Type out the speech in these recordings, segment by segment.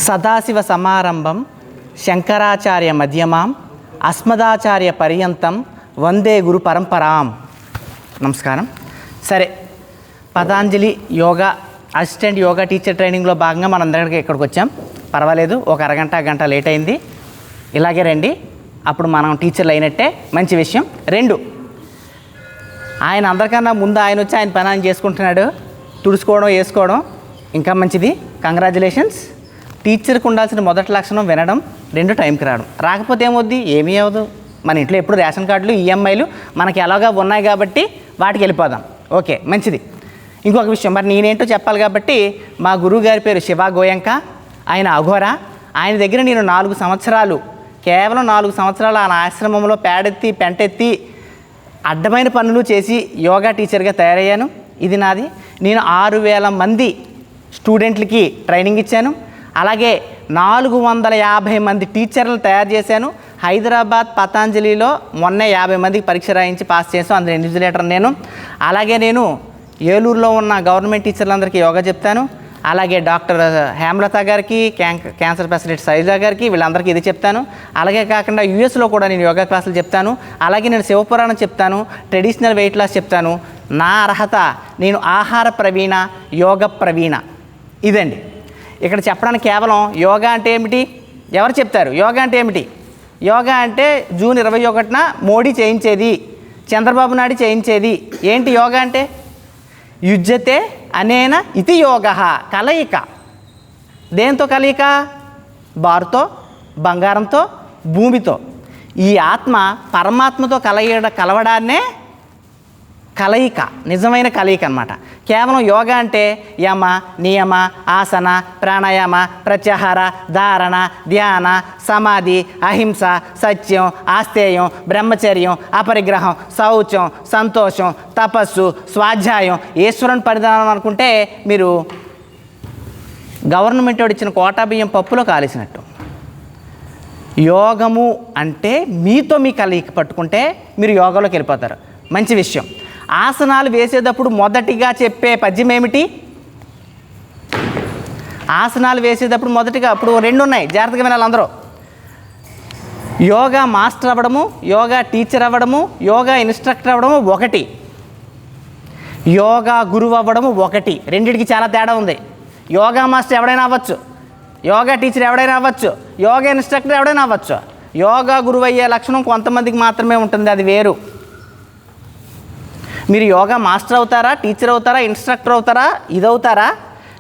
సదాశివ సమారంభం శంకరాచార్య మధ్యమాం అస్మదాచార్య పర్యంతం వందే గురు పరంపరాం. నమస్కారం. సరే, పతాంజలి యోగా అసిస్టెంట్ యోగా టీచర్ ట్రైనింగ్లో భాగంగా మనందరికీ ఇక్కడికి వచ్చాం. పర్వాలేదు, ఒక గంట లేట్ అయింది. ఇలాగే రండి, అప్పుడు మనం టీచర్లు అయినట్టే. మంచి విషయం. 2, ఆయన అందరికన్నా ముందు ఆయన వచ్చి ఆయన పని ఆయన చేసుకుంటున్నాడు. తుడుచుకోవడం వేసుకోవడం ఇంకా మంచిది. కంగ్రాచులేషన్స్. టీచర్కి ఉండాల్సిన మొదటి లక్షణం వినడం, 2 టైంకి రావడం. రాకపోతే ఏమవుద్ది? ఏమీ అవ్వదు. మన ఇంట్లో ఎప్పుడు రేషన్ కార్డులు ఈఎంఐలు మనకి ఎలాగా ఉన్నాయి కాబట్టి వాటికి వెళ్ళిపోదాం. ఓకే, మంచిది. ఇంకొక విషయం, మరి నేనేంటో చెప్పాలి కాబట్టి, మా గురువు గారి పేరు శివ గోయంక. ఆయన అఘోర. ఆయన దగ్గర నేను 4 సంవత్సరాలు, కేవలం 4 సంవత్సరాలు ఆయన ఆశ్రమంలో పేడెత్తి పెంటెత్తి అడ్డమైన పనులు చేసి యోగా టీచర్గా తయారయ్యాను. ఇది నాది. నేను 6000 మంది స్టూడెంట్లకి ట్రైనింగ్ ఇచ్చాను. అలాగే 450 మంది టీచర్లను తయారు చేశాను. హైదరాబాద్ పతాంజలిలో మొన్నే 50 మందికి పరీక్ష రాయించి పాస్ చేసాం. అందులో ఇన్విజిలేటర్ నేను. అలాగే నేను ఏలూరులో ఉన్న గవర్నమెంట్ టీచర్లందరికీ యోగా చెప్తాను. అలాగే డాక్టర్ హేమలత గారికి, క్యాన్సర్ స్పెషలిస్ట్ శైలజ గారికి, వీళ్ళందరికీ ఇది చెప్తాను. అలాగే కాకుండా యూఎస్లో కూడా నేను యోగా క్లాసులు చెప్తాను. అలాగే నేను శివపురాణం చెప్తాను, ట్రెడిషనల్ వెయిట్ లాస్ చెప్తాను. నా అర్హత, నేను ఆహార ప్రవీణ, యోగ ప్రవీణ. ఇదండి ఇక్కడ చెప్పడానికి. కేవలం యోగా అంటే ఏమిటి? ఎవరు చెప్తారు? యోగా అంటే ఏమిటి? యోగా అంటే జూన్ 21న మోడీ చేయించేది, చంద్రబాబు నాయుడు చేయించేది. ఏంటి యోగా అంటే? యుజ్యతే అనేన ఇది యోగ. కలయిక. దేంతో కలయిక? బారుతో, బంగారంతో, భూమితో. ఈ ఆత్మ పరమాత్మతో కలవడాన్నే కలయిక, నిజమైన కలయిక అన్నమాట. కేవలం యోగా అంటే యమ, నియమ, ఆసన, ప్రాణాయామ, ప్రత్యాహార, ధారణ, ధ్యాన, సమాధి, అహింస, సత్యం, ఆస్తేయం, బ్రహ్మచర్యం, అపరిగ్రహం, శౌచం, సంతోషం, తపస్సు, స్వాధ్యాయం, ఈశ్వరుని పరిధానం అనుకుంటే మీరు గవర్నమెంట్ వాడు ఇచ్చిన కోటా బియ్యం పప్పులో కాలేసినట్టు. యోగము అంటే మీతో మీ కలయిక పట్టుకుంటే మీరు యోగాలోకి వెళ్ళిపోతారు. మంచి విషయం. ఆసనాలు వేసేటప్పుడు మొదటిగా చెప్పే పద్యం ఏమిటి? ఆసనాలు వేసేటప్పుడు మొదటిగా, ఇప్పుడు 2 ఉన్నాయి, జాగ్రత్తగా వినాలి అందరూ. యోగా మాస్టర్ అవ్వడము, యోగా టీచర్ అవ్వడము, యోగా ఇన్స్ట్రక్టర్ అవ్వడము 1, యోగా గురువు అవ్వడము 1. రెండింటికి చాలా తేడా ఉంది. యోగా మాస్టర్ ఎవడైనా అవ్వచ్చు, యోగా టీచర్ ఎవడైనా అవ్వచ్చు, యోగా ఇన్స్ట్రక్టర్ ఎవడైనా అవ్వచ్చు. యోగా గురువు అయ్యే లక్షణం కొంతమందికి మాత్రమే ఉంటుంది, అది వేరు. మీరు యోగా మాస్టర్ అవుతారా, టీచర్ అవుతారా, ఇన్స్ట్రక్టర్ అవుతారా, ఇదవుతారా,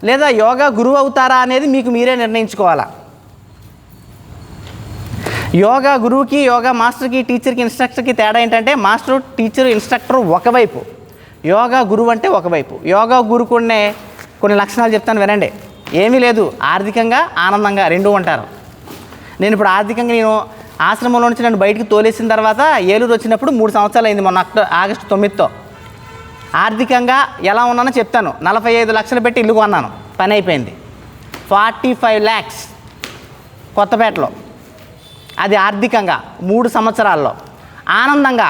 లేదా యోగా గురువు అవుతారా అనేది మీకు మీరే నిర్ణయించుకోవాలా. యోగా గురువుకి, యోగా మాస్టర్కి, టీచర్కి, ఇన్స్ట్రక్టర్కి తేడా ఏంటంటే, మాస్టరు, టీచరు, ఇన్స్ట్రక్టరు ఒకవైపు, యోగా గురువు అంటే ఒకవైపు. యోగా గురువుకునే కొన్ని లక్షణాలు చెప్తాను వినండి. ఏమీ లేదు, ఆర్థికంగా ఆనందంగా 2 ఉంటారు. నేను ఇప్పుడు ఆర్థికంగా, నేను ఆశ్రమంలో నుంచి నన్ను బయటికి తోలేసిన తర్వాత ఏలూరు వచ్చినప్పుడు 3 సంవత్సరాలు అయింది, మొన్న ఆగస్టు 9తో. ఆర్థికంగా ఎలా ఉన్నానో చెప్తాను. 45 లక్షలు పెట్టి ఇల్లు కొన్నాను, పని అయిపోయింది. 45 lakhs కొత్తపేటలో. అది ఆర్థికంగా 3 సంవత్సరాల్లో. ఆనందంగా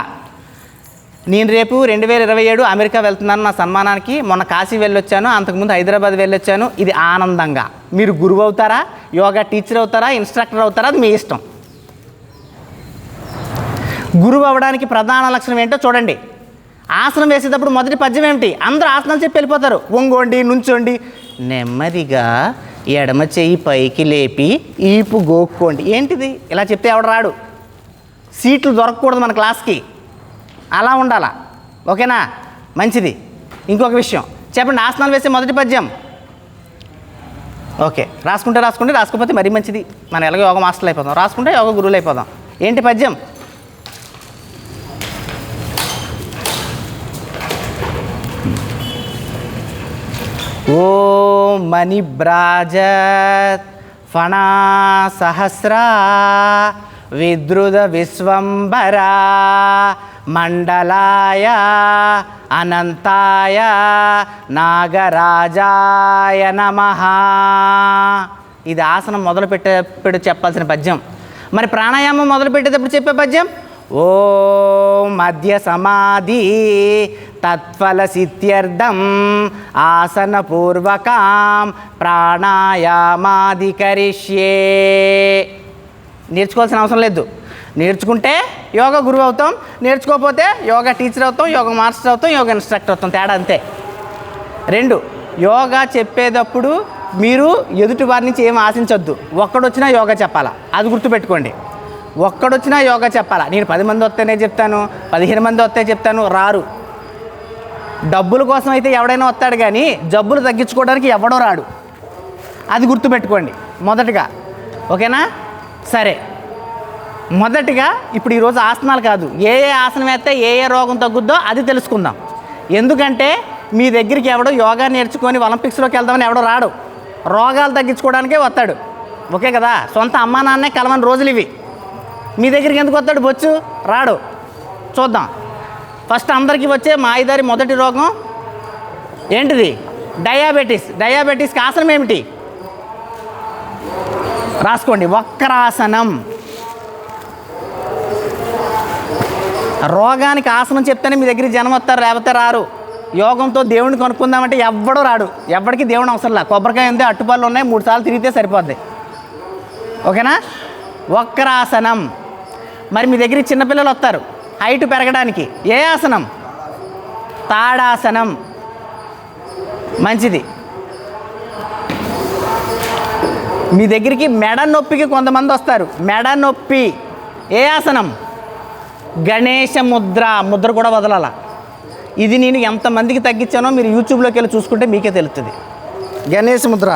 నేను రేపు 2027 అమెరికా వెళ్తున్నాను నా సన్మానానికి. మొన్న కాశీ వెళ్ళొచ్చాను, అంతకుముందు హైదరాబాద్ వెళ్ళొచ్చాను. ఇది ఆనందంగా. మీరు గురువు అవుతారా, యోగా టీచర్ అవుతారా, ఇన్స్ట్రక్టర్ అవుతారా, అది మీ ఇష్టం. గురువు అవ్వడానికి ప్రధాన లక్షణం ఏంటో చూడండి. ఆసనం వేసేటప్పుడు మొదటి పద్యం ఏమిటి? అందరూ ఆసనాలు చెప్పి వెళ్ళిపోతారు. వంగోండి, నుంచోండి. నెమ్మదిగా ఎడమ చెయ్యి పైకి లేపి ఈపు గోక్కోండి. ఏంటిది? ఇలా చెప్తే ఎవడు రాడు. సీట్లు దొరకకూడదు మన క్లాస్కి, అలా ఉండాలా. ఓకేనా? మంచిది. ఇంకొక విషయం చెప్పండి, ఆసనాలు వేసే మొదటి పద్యం. ఓకే, రాసుకుంటే రాసుకోకపోతే మరీ మంచిది. మనం ఎలాగో యోగ మాస్టర్లు అయిపోదాం, రాసుకుంటే యోగ గురువులు అయిపోదాం. ఏంటి పద్యం? ఓం మణిబ్రాజత్ ఫణా సహస్రా విద్రుద విశ్వంబరా మండలాయ అనంతాయ నాగరాజాయ నమః. ఇది ఆసనం మొదలుపెట్టేటప్పుడు చెప్పాల్సిన పద్యం. మరి ప్రాణాయామం మొదలుపెట్టేటప్పుడు చెప్పే పద్యం ఓం మధ్య సమాధి తత్ఫలసిత్యర్థం ఆసనపూర్వకాం ప్రాణాయామాధికరిష్యే. నేర్చుకోవాల్సిన అవసరం లేదు. నేర్చుకుంటే యోగా గురువు అవుతాం, నేర్చుకోకపోతే యోగా టీచర్ అవుతాం, యోగా మాస్టర్ అవుతాం, యోగా ఇన్స్ట్రక్టర్ అవుతాం. తేడా అంతే. 2, యోగా చెప్పేటప్పుడు మీరు ఎదుటి వారి నుంచి ఏం ఆశించొద్దు. ఒక్కడొచ్చినా యోగా చెప్పాలా, అది గుర్తుపెట్టుకోండి. ఒక్కడొచ్చినా యోగా చెప్పాలా. నేను 10 మంది వస్తేనే చెప్తాను, 15 మంది వస్తే చెప్తాను, రారు. డబ్బుల కోసం అయితే ఎవడైనా వస్తాడు, కానీ జబ్బులు తగ్గించుకోవడానికి ఎవడో రాడు. అది గుర్తుపెట్టుకోండి మొదటగా. ఓకేనా? సరే, మొదటిగా ఇప్పుడు ఈరోజు ఆసనాలు కాదు, ఏ ఆసనం వేస్తే ఏ రోగం తగ్గుద్దో అది తెలుసుకుందాం. ఎందుకంటే మీ దగ్గరికి ఎవడో యోగా నేర్చుకొని ఒలింపిక్స్లోకి వెళ్దామని ఎవడో రాడు. రోగాలు తగ్గించుకోవడానికే వస్తాడు. ఓకే కదా? సొంత అమ్మా నాన్నే కలవని రోజులు ఇవి. మీ దగ్గరికి ఎందుకు వస్తాడు? బొచ్చు రాడు. చూద్దాం. ఫస్ట్ అందరికీ వచ్చే మాయదారి మొదటి రోగం ఏంటిది? డయాబెటీస్. డయాబెటీస్కి ఆసనం ఏమిటి? రాసుకోండి, వక్రాసనం. రోగానికి ఆసనం చెప్తేనే మీ దగ్గరికి జనం వస్తారు, లేకపోతే రారు. యోగంతో దేవుడిని కొనుక్కుందామంటే ఎవ్వడూ రాడు. ఎవరికి దేవుని అవసరం లేదు. కొబ్బరికాయ ఉంది, అట్టుపళ్ళు ఉన్నాయి, 3 సార్లు తిరిగితే సరిపోద్ది. ఓకేనా? వక్రాసనం. మరి మీ దగ్గరికి చిన్నపిల్లలు వస్తారు హైట్ పెరగడానికి. ఏ ఆసనం? తాడాసనం. మంచిది. మీ దగ్గరికి మెడ నొప్పికి కొంతమంది వస్తారు. మెడ నొప్పి ఏ ఆసనం? గణేశ ముద్ర. ముద్ర కూడా వదలాల. ఇది నేను ఎంతమందికి తగ్గించానో మీరు యూట్యూబ్లోకి వెళ్ళి చూసుకుంటే మీకే తెలుస్తుంది. గణేశ ముద్ర.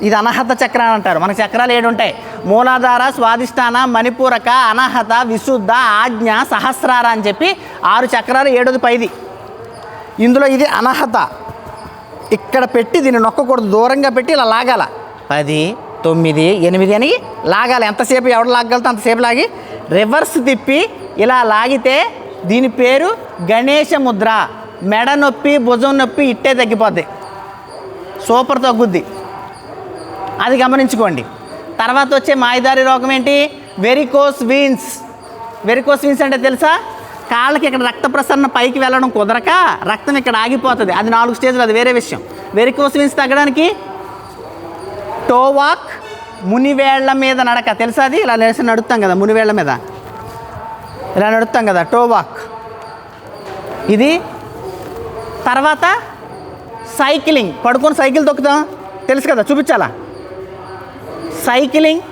ఇది అనాహత చక్ర అని అంటారు. మనకు చక్రాలు 7 ఉంటాయి. మూలాధార, స్వాదిష్టాన, మణిపూరక, అనాహత, విశుద్ధ, ఆజ్ఞ, సహస్రార అని చెప్పి 6 చక్రాలు. 7ది పైది. ఇందులో ఇది అనాహత. ఇక్కడ పెట్టి దీన్ని నొక్కకూడదు, దూరంగా పెట్టి ఇలా లాగాల. 10, 9, 8 అని లాగాలి. ఎంతసేపు ఎవడు లాగగలుగుతా అంతసేపు లాగి రివర్స్ తిప్పి ఇలా లాగితే దీని పేరు గణేశ ముద్ర. మెడ నొప్పి, భుజం నొప్పి ఇట్టే తగ్గిపోద్ది. సూపర్ తగ్గుద్ది. అది గమనించుకోండి. తర్వాత వచ్చే మాయదారి రోగం ఏంటి? Varicose veins. వెరికోస్ వీన్స్ అంటే తెలుసా? కాళ్ళకి ఇక్కడ రక్త ప్రసరణ పైకి వెళ్ళడం కుదరక రక్తం ఇక్కడ ఆగిపోతుంది. అది 4 స్టేజ్లు, అది వేరే విషయం. వెరికోస్ వీన్స్ తగ్గడానికి టోవాక్, మునివేళ్ల మీద నడక. తెలుసా? అది ఇలా లేచి నడుస్తాం కదా, మునివేళ్ల మీద ఇలా నడుస్తాం కదా, టోవాక్. ఇది. తర్వాత సైక్లింగ్. పడుకొని సైకిల్ తొక్కుతాం, తెలుసు కదా, చూపించాలా? సైక్లింగ్.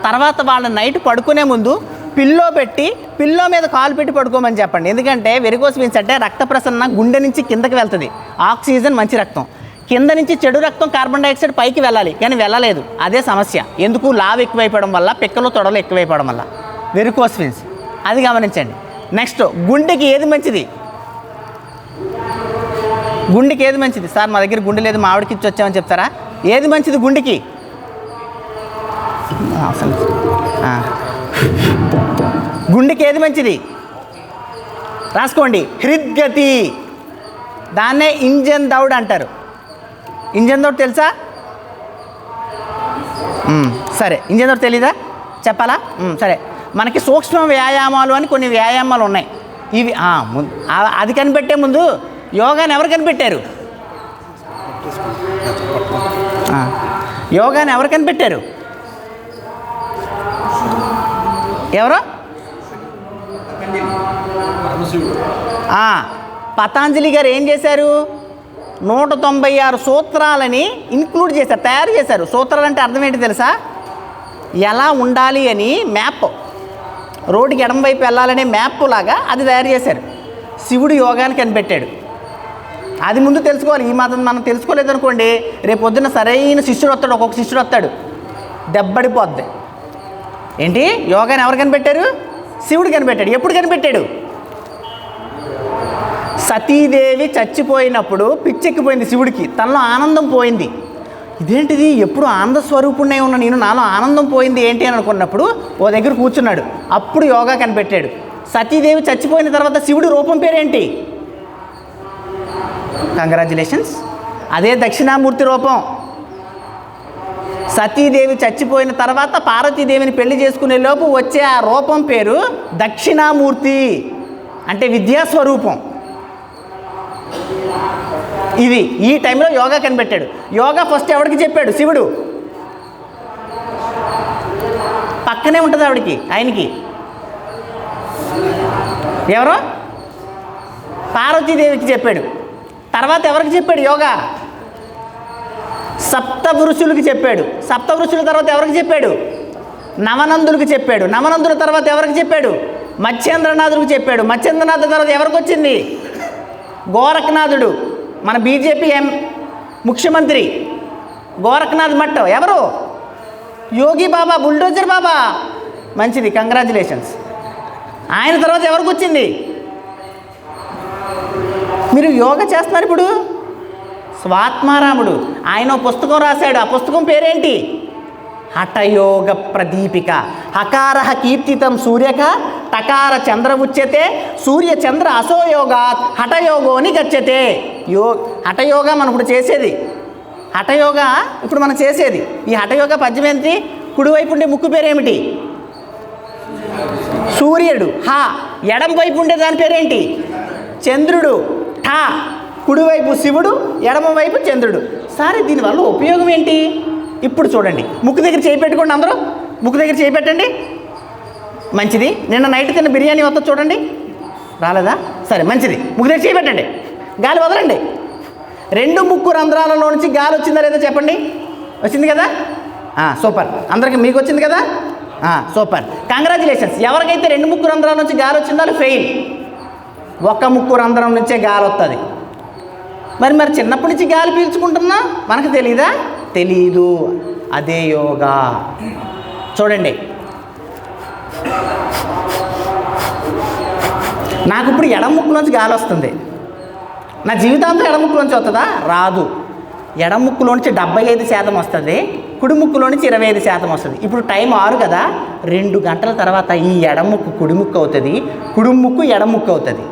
తర్వాత వాళ్ళ నైట్ పడుకునే ముందు పిల్లో పెట్టి, పిల్లో మీద కాలు పెట్టి పడుకోమని చెప్పండి. ఎందుకంటే వెరికోస్ వీన్స్ అంటే రక్త ప్రసరణ గుండె నుంచి కిందకి వెళ్తుంది. ఆక్సిజన్, మంచి రక్తం. కింద నుంచి చెడు రక్తం, కార్బన్ డైఆక్సైడ్ పైకి వెళ్ళాలి, కానీ వెళ్ళలేదు. అదే సమస్య. ఎందుకు? లావ్ ఎక్కువైపోవడం వల్ల, పిక్కలు తొడలు ఎక్కువైపోవడం వల్ల వెరికోస్ వీన్స్. అది గమనించండి. నెక్స్ట్, గుండెకి ఏది మంచిది? గుండెకి ఏది మంచిది? సార్ మా దగ్గర గుండె లేదు, మా ఆవిడకి ఇచ్చి వచ్చామని చెప్తారా? ఏది మంచిది గుండెకి? గుండెకి ఏది మంచిది? రాసుకోండి, హృద్గతి. దాన్నే ఇంజన్ దౌడ్ అంటారు. ఇంజన్ దౌడ్ తెలుసా? సరే, ఇంజన్ దౌడ్ తెలీదా? చెప్పాలా? సరే, మనకి సూక్ష్మ వ్యాయామాలు అని కొన్ని వ్యాయామాలు ఉన్నాయి. ఇవి అది కనిపెట్టే ముందు యోగాని ఎవరు కనిపెట్టారు? యోగాని ఎవరు కనిపెట్టారు? ఎవరు? పతాంజలి గారు ఏం చేశారు? 196 సూత్రాలని ఇంక్లూడ్ చేశారు, తయారు చేశారు. సూత్రాలు అంటే అర్థం ఏంటి తెలుసా? ఎలా ఉండాలి అని మ్యాప్, రోడ్డుకి ఎడమ వైపు వెళ్ళాలనే మ్యాప్ లాగా అది తయారు చేశారు. శివుడు యోగాన్ని కనిపెట్టాడు. అది ముందు తెలుసుకోవాలి. ఈ మాత్రం మనం తెలుసుకోలేదనుకోండి, రేపు పొద్దున్న సరైన శిష్యుడు వస్తాడు, ఒక్కొక్క శిష్యుడు వస్తాడు, దెబ్బడిపోద్ది. ఏంటి? యోగాని ఎవరు కనిపెట్టారు? శివుడు కనిపెట్టాడు. ఎప్పుడు కనిపెట్టాడు? సతీదేవి చచ్చిపోయినప్పుడు పిచ్చెక్కిపోయింది శివుడికి. తనలో ఆనందం పోయింది. ఇదేంటిది, ఎప్పుడు ఆనంద స్వరూపుణ్ణే ఉన్న నేను, నాలో ఆనందం పోయింది ఏంటి అని అనుకున్నప్పుడు ఓ దగ్గర కూర్చున్నాడు. అప్పుడు యోగా కనిపెట్టాడు. సతీదేవి చచ్చిపోయిన తర్వాత శివుడి రూపం పేరేంటి? కంగ్రాచ్యులేషన్స్, అదే దక్షిణామూర్తి రూపం. సతీదేవి చచ్చిపోయిన తర్వాత పార్వతీదేవిని పెళ్లి చేసుకునే లోపు వచ్చే ఆ రూపం పేరు దక్షిణామూర్తి, అంటే విద్యాస్వరూపం. ఇది ఈ టైంలో యోగా కనిపెట్టాడు. యోగా ఫస్ట్ ఎవరికి చెప్పాడు? శివుడు. పక్కనే ఉంటుంది ఆయనకి ఎవరో పార్వతీదేవికి చెప్పాడు. తర్వాత ఎవరికి చెప్పాడు యోగా? సప్తపురుషులకి చెప్పాడు. సప్తపురుషుల తర్వాత ఎవరికి చెప్పాడు? నవనందులకు చెప్పాడు. నవనందుల తర్వాత ఎవరికి చెప్పాడు? మత్స్యేంద్రనాథుడికి చెప్పాడు. మత్స్యేంద్రనాథ్ తర్వాత ఎవరికి వచ్చింది? గోరఖనాథుడు, మన బీజేపీ ముఖ్యమంత్రి గోరఖనాథ్ మట్టం. ఎవరు? యోగి బాబా, బుల్డోజర్ బాబా. మంచిది, కంగ్రాచులేషన్స్. ఆయన తర్వాత ఎవరికి వచ్చింది? మీరు యోగా చేస్తున్నారు ఇప్పుడు. స్వాత్మారాముడు, ఆయన పుస్తకం రాశాడు. ఆ పుస్తకం పేరేంటి? హఠయోగ ప్రదీపిక. హకార కీర్తితం సూర్యక టకార చంద్ర ఉచ్యతే సూర్య చంద్ర అసోయోగాత్ హఠయోగోని గచ్చతే. హఠయోగా మనం ఇప్పుడు చేసేది. హఠయోగా ఇప్పుడు మనం చేసేది. ఈ హఠయోగ పద్యం ఏంటి? కుడివైపు ఉండే ముక్కు పేరేమిటి? సూర్యుడు. హ. ఎడం వైపు ఉండే దాని పేరేంటి? చంద్రుడు. ఠ. కుడివైపు శివుడు, ఎడమ వైపు చంద్రుడు. సరే, దీనివల్ల ఉపయోగం ఏంటి? ఇప్పుడు చూడండి. ముక్కు దగ్గర చేయి పెట్టుకోండి. అందరూ ముక్కు దగ్గర చేయి పెట్టండి. మంచిది. నిన్న నైట్ తిన్న బిర్యానీ వద్ద చూడండి. రాలేదా? సరే, మంచిది. ముక్కు దగ్గర చేయి పెట్టండి. గాలి వదలండి. రెండు ముక్కు రంధ్రాలలో నుంచి గాలి వచ్చిందా లేదా చెప్పండి. వచ్చింది కదా? సూపర్. అందరికి మీకు వచ్చింది కదా? Super, congratulations. ఎవరికైతే రెండు ముక్కు రంధ్రాల నుంచి గాలి వచ్చిందో వాళ్ళు ఫెయిల్. ఒక ముక్కు రంధ్రం నుంచే గాలి వస్తుంది. మరి చిన్నప్పటి నుంచి గాలి పీల్చుకుంటున్నా మనకు తెలీదా? తెలీదు. అదే యోగా. చూడండి, నాకు ఇప్పుడు ఎడమ ముక్కులోంచి గాలి వస్తుంది. నా జీవితాంతం ఎడమ ముక్కులోంచి వస్తుందా? రాదు. ఎడమ ముక్కులోంచి 75% వస్తుంది, కుడి ముక్కులో నుంచి 25% వస్తుంది. ఇప్పుడు టైం 6 కదా, 2 గంటల తర్వాత ఈ ఎడమ ముక్కు కుడి ముక్కు అవుతుంది, కుడి ముక్కు ఎడమ ముక్కు అవుతుంది.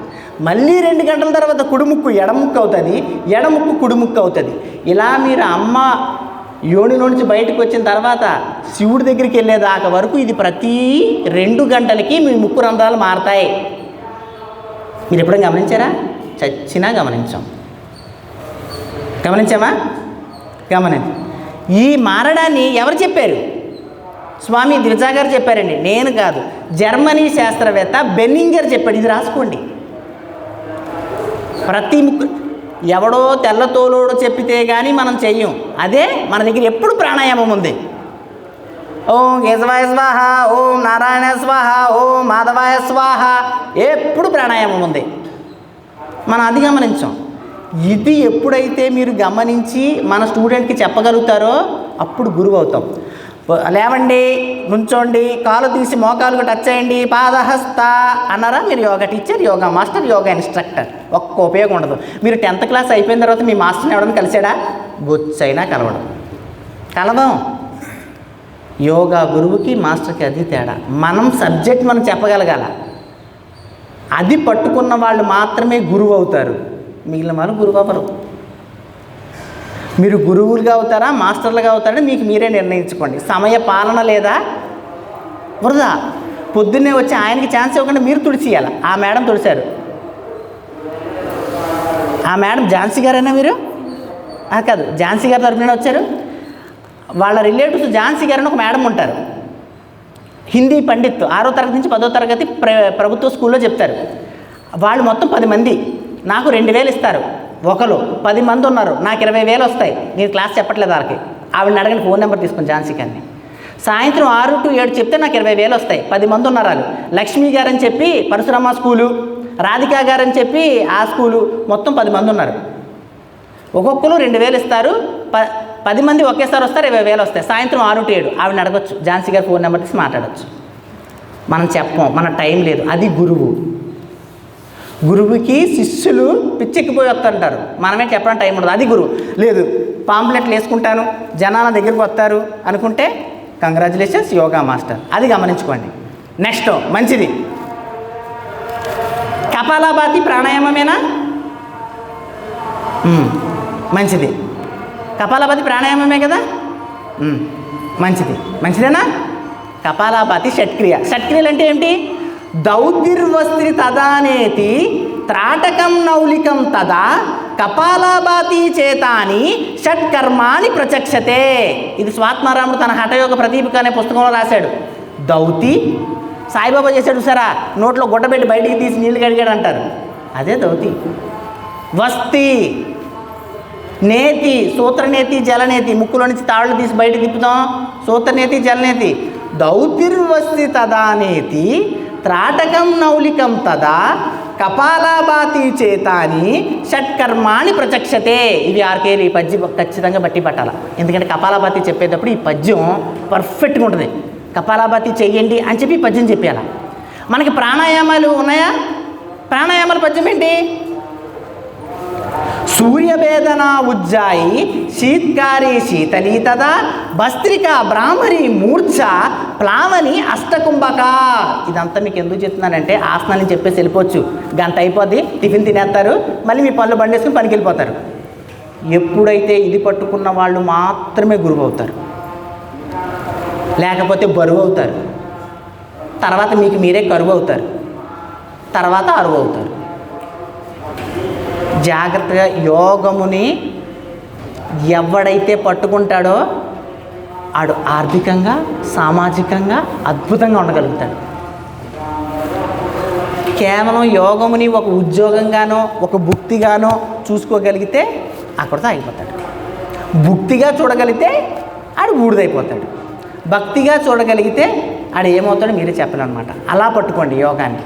మళ్ళీ 2 గంటల తర్వాత కుడి ముక్కు ఎడమ ముక్కు అవుతుంది, ఎడమ ముక్కు కుడి ముక్కు అవుతుంది. ఇలా మీరు అమ్మ యోనిలో నుంచి బయటకు వచ్చిన తర్వాత శివుడి దగ్గరికి వెళ్ళేదాకా వరకు ఇది ప్రతి 2 గంటలకి మీ ముక్కు రంధ్రాలు మారతాయి. మీరు ఎప్పుడైనా గమనించారా? చచ్చినా గమనించామా? గమనించి ఈ మారడాన్ని ఎవరు చెప్పారు? స్వామి ద్విజా గారు చెప్పారండి, నేను కాదు. జర్మనీ శాస్త్రవేత్త బెన్నింగర్ చెప్పాడు. ఇది రాసుకోండి. ప్రతి ముక్కు ఎవడో తెల్లతోలోడు చెప్పితే కానీ మనం చెయ్యం. అదే మన దగ్గర ఎప్పుడు ప్రాణాయామం ఉంది. ఓం కేశవాయ స్వాహ, ఓం నారాయణ స్వాహ, ఓం మాధవాయ స్వాహ, ఎప్పుడు ప్రాణాయామం ఉంది. మనం అది గమనించాం. ఇది ఎప్పుడైతే మీరు గమనించి మన స్టూడెంట్కి చెప్పగలుగుతారో అప్పుడు గురువు అవుతాం. లేవండి, నుంచోండి, కాలు తీసి మోకాలుకు టచ్ చేయండి, పాదహస్త అన్నారా? మీరు yoga teacher, yoga master, yoga instructor. ఒక్క ఉపయోగం ఉండదు. మీరు 10th క్లాస్ అయిపోయిన తర్వాత మీ మాస్టర్ని ఎవడని కలిసాడా? బొచ్చైనా కలవం. యోగా గురువుకి మాస్టర్కి అది తేడా. మనం సబ్జెక్ట్ మనం చెప్పగలగాల. అది పట్టుకున్న వాళ్ళు మాత్రమే గురువు అవుతారు, మిగిలిన వాళ్ళు గురువు అవ్వరు. మీరు గురువులుగా అవుతారా, మాస్టర్లుగా అవుతారని మీకు మీరే నిర్ణయించుకోండి. సమయ పాలన లేదా వృధా. పొద్దున్నే వచ్చి ఆయనకి ఛాన్స్ ఇవ్వకుండా మీరు తుడిచేయాలి. ఆ మేడం తుడిచారు. ఆ మేడం ఝాన్సీ గారైనా మీరు? కాదు, ఝాన్సీ గారి తరపున వచ్చారు. వాళ్ళ రిలేటివ్స్ ఝాన్సీ గారని ఒక మేడం ఉంటారు, హిందీ పండిత్. 6వ తరగతి నుంచి 10వ తరగతి ప్రభుత్వ స్కూల్లో చెప్తారు. వాళ్ళు మొత్తం 10 మంది, నాకు 2000 ఇస్తారు. ఒకరు 10 మంది ఉన్నారు, నాకు 20,000 వస్తాయి. నేను క్లాస్ చెప్పట్లేదు వాళ్ళకి. ఆవిడని అడగని, ఫోన్ నెంబర్ తీసుకుని ఝాన్సీ గారిని. సాయంత్రం 6 to 7 చెప్తే నాకు 20,000 వస్తాయి. 10 మంది ఉన్నారు వాళ్ళు. లక్ష్మీ గారని చెప్పి పరశురామ స్కూలు, రాధికా గారని చెప్పి ఆ స్కూలు, మొత్తం 10 మంది ఉన్నారు. ఒక్కొక్కరు 2,000 ఇస్తారు. 10 మంది ఒకేసారి వస్తారు, 20,000 వస్తాయి. సాయంత్రం 6 to 7 ఆవిడని అడగచ్చు, ఝాన్సీ గారి ఫోన్ నెంబర్ తీసి మాట్లాడచ్చు. మనం చెప్పం, మన టైం లేదు. అది గురువు. గురువుకి శిష్యులు పిచ్చెక్కిపోయి వస్తుంటారు, మనమే చెప్పడానికి టైం ఉండదు. అది గురువు. లేదు, పాంప్లెట్లు వేసుకుంటాను, జనాల దగ్గరికి వస్తారు అనుకుంటే కంగ్రాచులేషన్స్, యోగా మాస్టర్. అది గమనించుకోండి. నెక్స్ట్ మంచిది, కపాలభాతి ప్రాణాయామమేనా? మంచిది. కపాలభాతి ప్రాణాయామమే కదా? మంచిదేనా? కపాలభాతి షట్క్రియ. షట్క్రియలు అంటే ఏమిటి? దౌర్దిర్వస్త్రి తదానేతి త్రాటకం నౌలికం తదా కపాలాభాతి చేతాని షట్కర్మాణి ప్రచక్షతే. ఇది స్వాత్మారాముడు తన హఠయోగ ప్రదీపిక అనే పుస్తకంలో రాశాడు. దౌతి సాయిబాబా చేశాడు సరా, నోట్లో గుడ్డబెట్టి బయటికి తీసి నీళ్ళు కడిగాడు అంటారు, అదే దౌతి. వస్తి, నేతి, సూత్రనేతి జలనేతి, ముక్కులో నుంచి తాళ్ళు తీసి బయట తిప్పుతాం, సూత్రనేతి జలనేతి. దౌతిర్వస్తి తదానేతి త్రాటకం నౌలికం తదా కపాలాభాతి చేతాని షట్కర్మాణి ప్రచక్షతే. ఇవి ఆర్కేలు. ఈ పద్యం ఖచ్చితంగా బట్టి పట్టాలి, ఎందుకంటే కపాలాభాతి చెప్పేటప్పుడు ఈ పద్యం పర్ఫెక్ట్గా ఉంటుంది. కపాలాభాతి చెయ్యండి అని చెప్పి పద్యం చెప్పేయాల. మనకి ప్రాణాయామాలు ఉన్నాయా? ప్రాణాయామాల పద్యం ఏంటి? సూర్యవేదన ఉజ్జాయి శీత్కారి శీతలీ తదా భస్త్రిక బ్రాహ్మరి మూర్ఛ ప్లావని అష్టకుంభక. ఇదంతా మీకు ఎందుకు చెప్తున్నానంటే ఆసనాన్ని చెప్పేసి వెళ్ళిపోవచ్చు, గంట అయిపోద్ది, టిఫిన్ తినేస్తారు, మళ్ళీ మీ పనులు బండేసుకుని పనికి వెళ్ళిపోతారు. ఎప్పుడైతే ఇది పట్టుకున్న వాళ్ళు మాత్రమే గురువు అవుతారు, లేకపోతే బరువు అవుతారు, తర్వాత మీకు మీరే కరువు అవుతారు, తర్వాత అరువు అవుతారు. జాగ్రత్తగా యోగముని ఎవడైతే పట్టుకుంటాడో ఆడు ఆర్థికంగా సామాజికంగా అద్భుతంగా ఉండగలుగుతాడు. కేవలం యోగముని ఒక ఉద్యోగంగానో ఒక భుక్తిగానో చూసుకోగలిగితే అక్కడితో అయిపోతాడు. భుక్తిగా చూడగలిగితే ఆడు బూడిదైపోతాడు, భక్తిగా చూడగలిగితే ఆడు ఏమవుతాడో మీరే చెప్పాలన్నమాట. అలా పట్టుకోండి యోగాన్ని.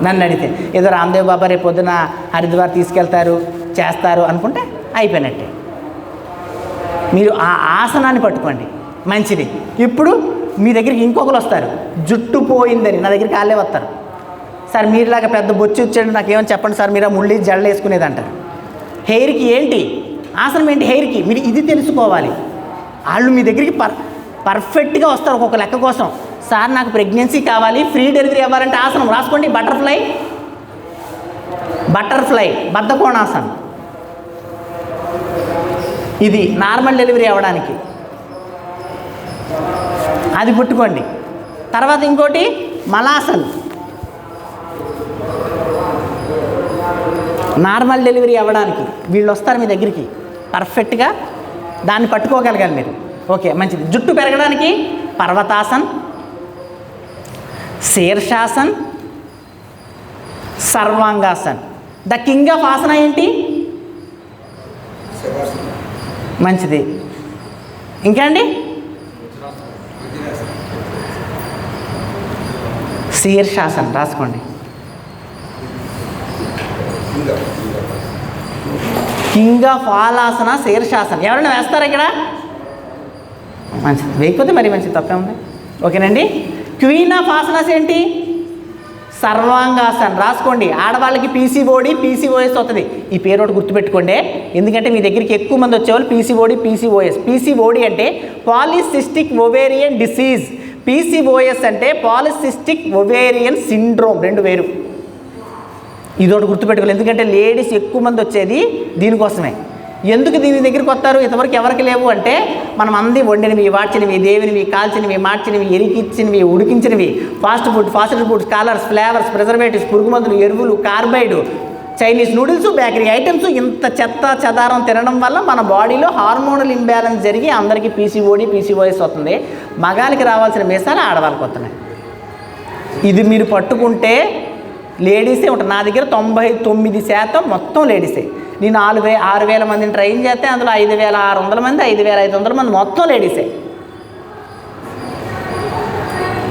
నన్ను అడిగితే ఏదో రామ్దేవ్ బాబా రేపు పొద్దున హరిద్వార్ తీసుకెళ్తారు చేస్తారు అనుకుంటే అయిపోయినట్టే. మీరు ఆ ఆసనాన్ని పట్టుకోండి, మంచిది. ఇప్పుడు మీ దగ్గరికి ఇంకొకరు వస్తారు, జుట్టు పోయిందని నా దగ్గరికి వాళ్ళే వస్తారు. సార్ మీరులాగా పెద్ద బొచ్చు వచ్చాడు నాకేమని చెప్పండి సార్, మీరు ముళ్ళి జడలు వేసుకునేది అంటారు. హెయిర్కి ఏంటి ఆసనం ఏంటి? హెయిర్కి మీరు ఇది తెలుసుకోవాలి. వాళ్ళు మీ దగ్గరికి పర్ఫెక్ట్గా వస్తారు ఒక్కొక్క లెక్క కోసం. సార్ నాకు ప్రెగ్నెన్సీ కావాలి, ఫ్రీ డెలివరీ అవ్వాలంటే ఆసనం రాసుకోండి. బటర్ఫ్లై బద్ధకోణాసనం. ఇది నార్మల్ డెలివరీ అవ్వడానికి, అది పుట్టుకోండి. తర్వాత ఇంకోటి మలాసన్, నార్మల్ డెలివరీ అవ్వడానికి వీళ్ళు వస్తారు మీ దగ్గరికి పర్ఫెక్ట్గా, దాన్ని పట్టుకోగలగాలి మీరు. ఓకే మంచిది. జుట్టు పెరగడానికి పర్వతాసన్, శీర్షాసన్, సర్వాంగాసన్. ద కింగ్ ఆఫ్ ఆసన ఏంటి? మంచిది. ఇంకా అండి శీర్షాసన్ రాసుకోండి. కింగ్ ఆఫ్ ఆల్ ఆసన శీర్షాసన్. ఎవరైనా వేస్తారా ఇక్కడ? మంచిది, వేయకపోతే మరి మంచిది, తప్పే ఉంది. ఓకేనండి. క్వీన్ ఆఫ్ ఆసనాస్ ఏంటి? సర్వాంగాసన్ రాసుకోండి. ఆడవాళ్ళకి పీసీఓఎస్ వస్తుంది. ఈ పేరు ఒకటి గుర్తుపెట్టుకోండి, ఎందుకంటే మీ దగ్గరికి ఎక్కువ మంది వచ్చేవాళ్ళు పీసీఓఎస్. పీసీఓడి అంటే పాలిసిస్టిక్ ఒవేరియన్ డిసీజ్, పీసీఓఎస్ అంటే పాలిసిస్టిక్ ఒవేరియన్ సిండ్రోమ్, రెండు వేరు. ఇదొకటి గుర్తుపెట్టుకోవాలి, ఎందుకంటే లేడీస్ ఎక్కువ మంది వచ్చేది దీనికోసమే. ఎందుకు దీని దగ్గరికి వస్తారు? ఇంతవరకు ఎవరికి లేవు అంటే మనం అంది వండినవి, వాడ్చినవి, దేవినివి, కాల్చినవి, మార్చినవి, ఎరికిచ్చినవి, ఉడికించినవి, fast foods, colours, flavours, preservatives, పురుగు మందులు, ఎరువులు, carbide, Chinese noodles, bakery items, ఇంత చెత్త చెదారం తినడం వల్ల మన బాడీలో హార్మోనల్ ఇంబ్యాలెన్స్ జరిగి అందరికీ పీసీఓఎస్ వస్తుంది. మగాళ్ళకి రావాల్సిన మీసాలు ఆడవాళ్ళకి వస్తున్నాయి. ఇది మీరు పట్టుకుంటే లేడీసే ఉంటారు. నా దగ్గర 99% మొత్తం లేడీసే. నేను 6,000 మందిని ట్రైన్ చేస్తే అందులో 5,600 మంది, 5,500 మంది మొత్తం లేడీసే.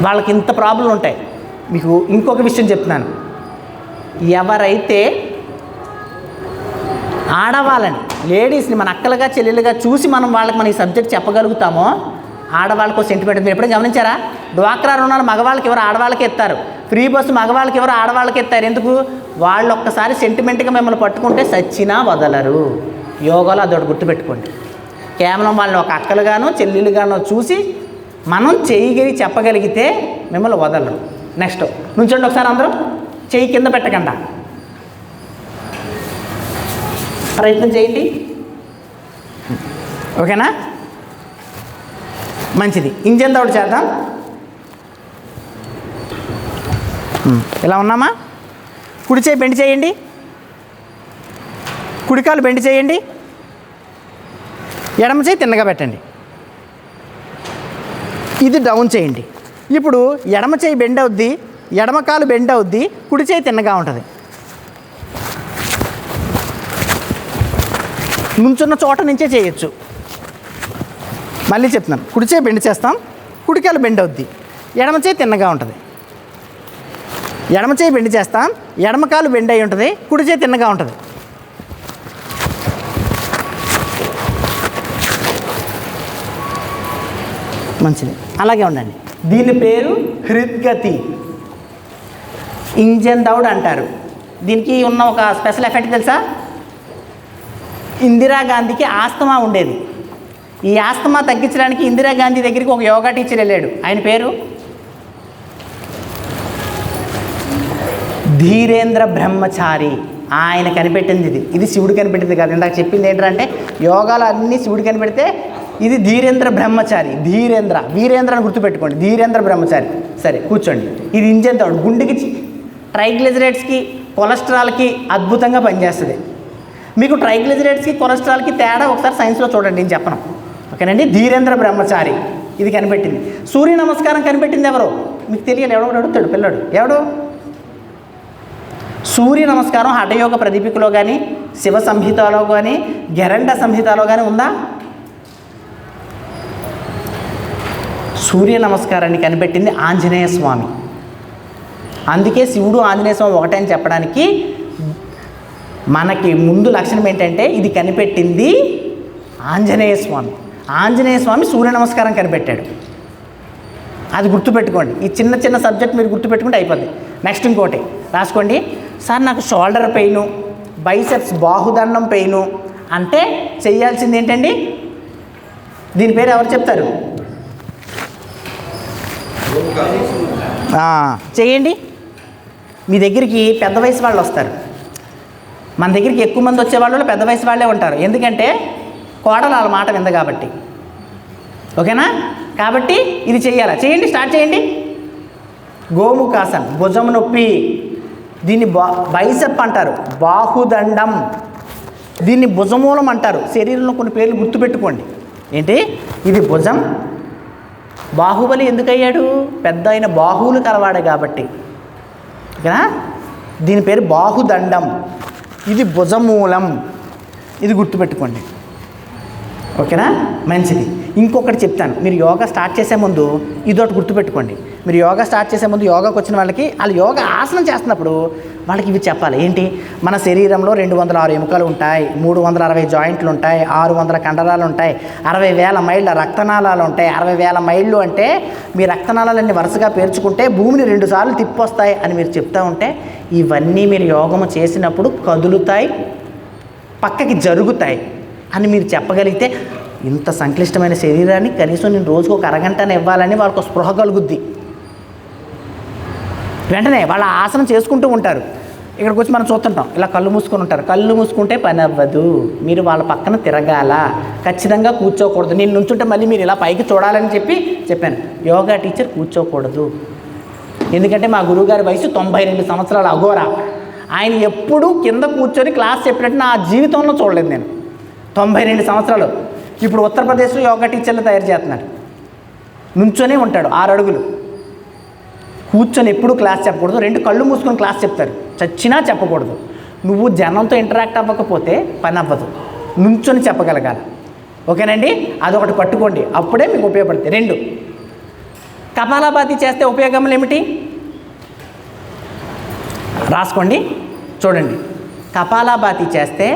వాళ్ళకి ఇంత ప్రాబ్లం ఉంటాయి. మీకు ఇంకొక విషయం చెప్తున్నాను, ఎవరైతే ఆడవాళ్ళని లేడీస్ని మన అక్కలుగా చెల్లెలుగా చూసి మనం ఈ సబ్జెక్ట్ చెప్పగలుగుతామో ఆడవాళ్ళకు సెంటిమెంట్. మీరు ఎప్పుడైనా గమనించారా? డ్వాక్రా రుణాలు మగవాళ్ళకి ఎవరు ఆడవాళ్ళకి ఎత్తారు, ఫ్రీ బస్సు మగవాళ్ళకి ఎవరు ఆడవాళ్ళకి ఎత్తారు. ఎందుకు? వాళ్ళు ఒక్కసారి సెంటిమెంట్గా మిమ్మల్ని పట్టుకుంటే సచ్చినా వదలరు. యోగాలో అదొకటి గుర్తుపెట్టుకోండి. కేవలం వాళ్ళని ఒక అక్కలుగానో చెల్లెలుగానో చూసి మనం చెప్పగలిగితే మిమ్మల్ని వదలరు. నెక్స్ట్ నుంచండి ఒకసారి అందరూ, చెయ్యి కింద పెట్టకుండా ప్రయత్నం చేయండి. ఓకేనా? మంచిది. ఇంజన్ దౌడు చేద్దాం. ఇలా ఉన్నామా? కుడి చేయి బెండ్ చేయండి. కుడికాలు బెండ్ చేయండి, ఎడమ చేయి తిన్నగా పెట్టండి, ఇది డౌన్ చేయండి. ఇప్పుడు ఎడమ చేయి బెండ్ అవుద్ది, ఎడమ కాలు బెండ్ అవుద్ది, కుడి చేయి తిన్నగా ఉంటుంది. నుంచున్న చోట నుంచే చేయొచ్చు. మళ్ళీ చెప్తున్నాను, కుడి చేయి బెండ్ చేస్తాం, కుడికాలు బెండ్ అవుద్ది, ఎడమ చేయి తిన్నగా ఉంటుంది. ఎడమ చేయి బెండ్ చేస్తాం, ఎడమ కాలు బెండ్ అయి ఉంటుంది, కుడి చేయి తిన్నగా ఉంటుంది. మంచిది, అలాగే ఉండండి. దీని పేరు హృద్గతి, ఇంజన్ దౌడ్ అంటారు. దీనికి ఉన్న ఒక స్పెషల్ ఎఫెక్ట్ తెలుసా? ఇందిరాగాంధీకి ఆస్తమా ఉండేది. ఈ ఆస్తమా తగ్గించడానికి ఇందిరాగాంధీ దగ్గరికి ఒక యోగా టీచర్ వెళ్ళాడు. ఆయన పేరు ధీరేంద్ర బ్రహ్మచారి. ఆయన కనిపెట్టింది ఇది. ఇది శివుడు కనిపెట్టింది కాదు. ఇందాక చెప్పింది ఏంటంటే యోగాలు అన్నీ శివుడు కనిపెడితే ఇది ధీరేంద్ర బ్రహ్మచారి. ధీరేంద్ర, వీరేంద్ర అని గుర్తుపెట్టుకోండి. ధీరేంద్ర బ్రహ్మచారి. సరే కూర్చోండి. ఇది ఇంజన్ దౌడ్, గుండెకి, ట్రైగ్లిజరైడ్స్కి, కొలెస్ట్రాల్కి అద్భుతంగా పనిచేస్తుంది. మీకు ట్రైగ్లిజరైడ్స్కి, కొలెస్ట్రాల్కి తేడా ఒకసారి సైన్స్లో చూడండి, నేను చెప్పను. ఓకేనండి. ధీరేంద్ర బ్రహ్మచారి ఇది కనిపెట్టింది. సూర్య నమస్కారం కనిపెట్టింది ఎవరు మీకు తెలియాలి. ఎవడో అడుగుతాడు పిల్లడు, ఎవడు? సూర్య నమస్కారం హఠయోగ ప్రదీపికలో కానీ, శివ సంహితలో కానీ, గెరండ సంహితలో కానీ ఉందా? సూర్య నమస్కారాన్ని కనిపెట్టింది ఆంజనేయ స్వామి. అందుకే శివుడు ఆంజనేయ స్వామి ఒకటే అని చెప్పడానికి మనకి ముందు లక్షణం ఏంటంటే ఇది కనిపెట్టింది ఆంజనేయ స్వామి. ఆంజనేయ స్వామి సూర్య నమస్కారం కనిపెట్టాడు. అది గుర్తుపెట్టుకోండి. ఈ చిన్న చిన్న సబ్జెక్ట్ మీరు గుర్తుపెట్టుకుంటే అయిపోద్ది. నెక్స్ట్ ఇంకోటి రాసుకోండి. సార్ నాకు షోల్డర్ పెయిను, బైసెప్స్ బాహుదండం పెయిను అంటే చేయాల్సింది ఏంటండి? దీని పేరు ఎవరు చెప్తారు? చేయండి. మీ దగ్గరికి పెద్ద వయసు వాళ్ళు వస్తారు. మన దగ్గరికి ఎక్కువ మంది వచ్చేవాళ్ళు పెద్ద వయసు వాళ్ళే ఉంటారు. ఎందుకంటే కోడలు వాళ్ళ మాట వింద కాబట్టి. ఓకేనా? కాబట్టి ఇది చెయ్యాలా? చేయండి, స్టార్ట్ చేయండి. గోముఖాసన్, భుజం నొప్పి, దీన్ని బైసెప్ అంటారు. బాహుదండం, దీన్ని భుజమూలం అంటారు. శరీరంలో కొన్ని పేర్లు గుర్తుపెట్టుకోండి. ఏంటి? ఇది భుజం. బాహుబలి ఎందుకు అయ్యాడు? పెద్ద అయిన బాహువులు కలవాడే కాబట్టి. ఓకేనా? దీని పేరు బాహుదండం. ఇది భుజమూలం. ఇది గుర్తుపెట్టుకోండి. ఓకేనా? మంచిది. ఇంకొకటి చెప్తాను. మీరు యోగా స్టార్ట్ చేసే ముందు ఇదొకటి గుర్తుపెట్టుకోండి. మీరు యోగా స్టార్ట్ చేసే ముందు యోగాకు వచ్చిన వాళ్ళకి వాళ్ళు యోగా ఆసనం చేస్తున్నప్పుడు వాళ్ళకి ఇవి చెప్పాలి. ఏంటి? మన శరీరంలో 206 ఎముకలు ఉంటాయి, 360 జాయింట్లు ఉంటాయి, 600 కండరాలు ఉంటాయి, 60,000 మైళ్ళ రక్తనాళాలు ఉంటాయి. 60,000 మైళ్ళు అంటే మీ రక్తనాళాలన్నీ వరుసగా పేర్చుకుంటే భూమిని 2 సార్లు తిప్పొస్తాయి అని మీరు చెప్తూ ఉంటే ఇవన్నీ మీరు యోగము చేసినప్పుడు కదులుతాయి, పక్కకి జరుగుతాయి అని మీరు చెప్పగలిగితే ఇంత సంక్లిష్టమైన శరీరాన్ని కనీసం నేను రోజుకు ఒక అరగంటనే ఇవ్వాలని వాళ్ళకు స్పృహ కలుగుద్ది. వెంటనే వాళ్ళ ఆసనం చేసుకుంటూ ఉంటారు. ఇక్కడికి వచ్చి మనం చూస్తుంటాం, ఇలా కళ్ళు మూసుకొని ఉంటారు. కళ్ళు మూసుకుంటే పని అవ్వదు. మీరు వాళ్ళ పక్కన తిరగాల, ఖచ్చితంగా కూర్చోకూడదు. నేను నుంచుంటే మళ్ళీ మీరు ఇలా పైకి చూడాలని చెప్పాను. యోగా టీచర్ కూర్చోకూడదు. ఎందుకంటే మా గురువుగారి వయసు 92 సంవత్సరాలు అఘోరా. ఆయన ఎప్పుడూ కింద కూర్చొని క్లాస్ చెప్పినట్టు నా జీవితంలో చూడలేదు నేను. 92 సంవత్సరాలు. ఇప్పుడు ఉత్తరప్రదేశ్లో యోగా టీచర్లు తయారు చేస్తున్నారు. నుంచొనే ఉంటాడు 6 అడుగులు. కూర్చొని ఎప్పుడు క్లాస్ చెప్పకూడదు. 2 కళ్ళు మూసుకొని క్లాస్ చెప్తారు. చచ్చినా చెప్పకూడదు. నువ్వు జనంతో ఇంటరాక్ట్ అవ్వకపోతే పని అవ్వదు. నుంచొని చెప్పగలగాలి. ఓకేనండి? అదొకటి పట్టుకోండి, అప్పుడే మీకు ఉపయోగపడుతుంది. 2 కపాలభాతి చేస్తే ఉపయోగములు ఏమిటి రాసుకోండి. చూడండి, కపాలభాతి చేస్తే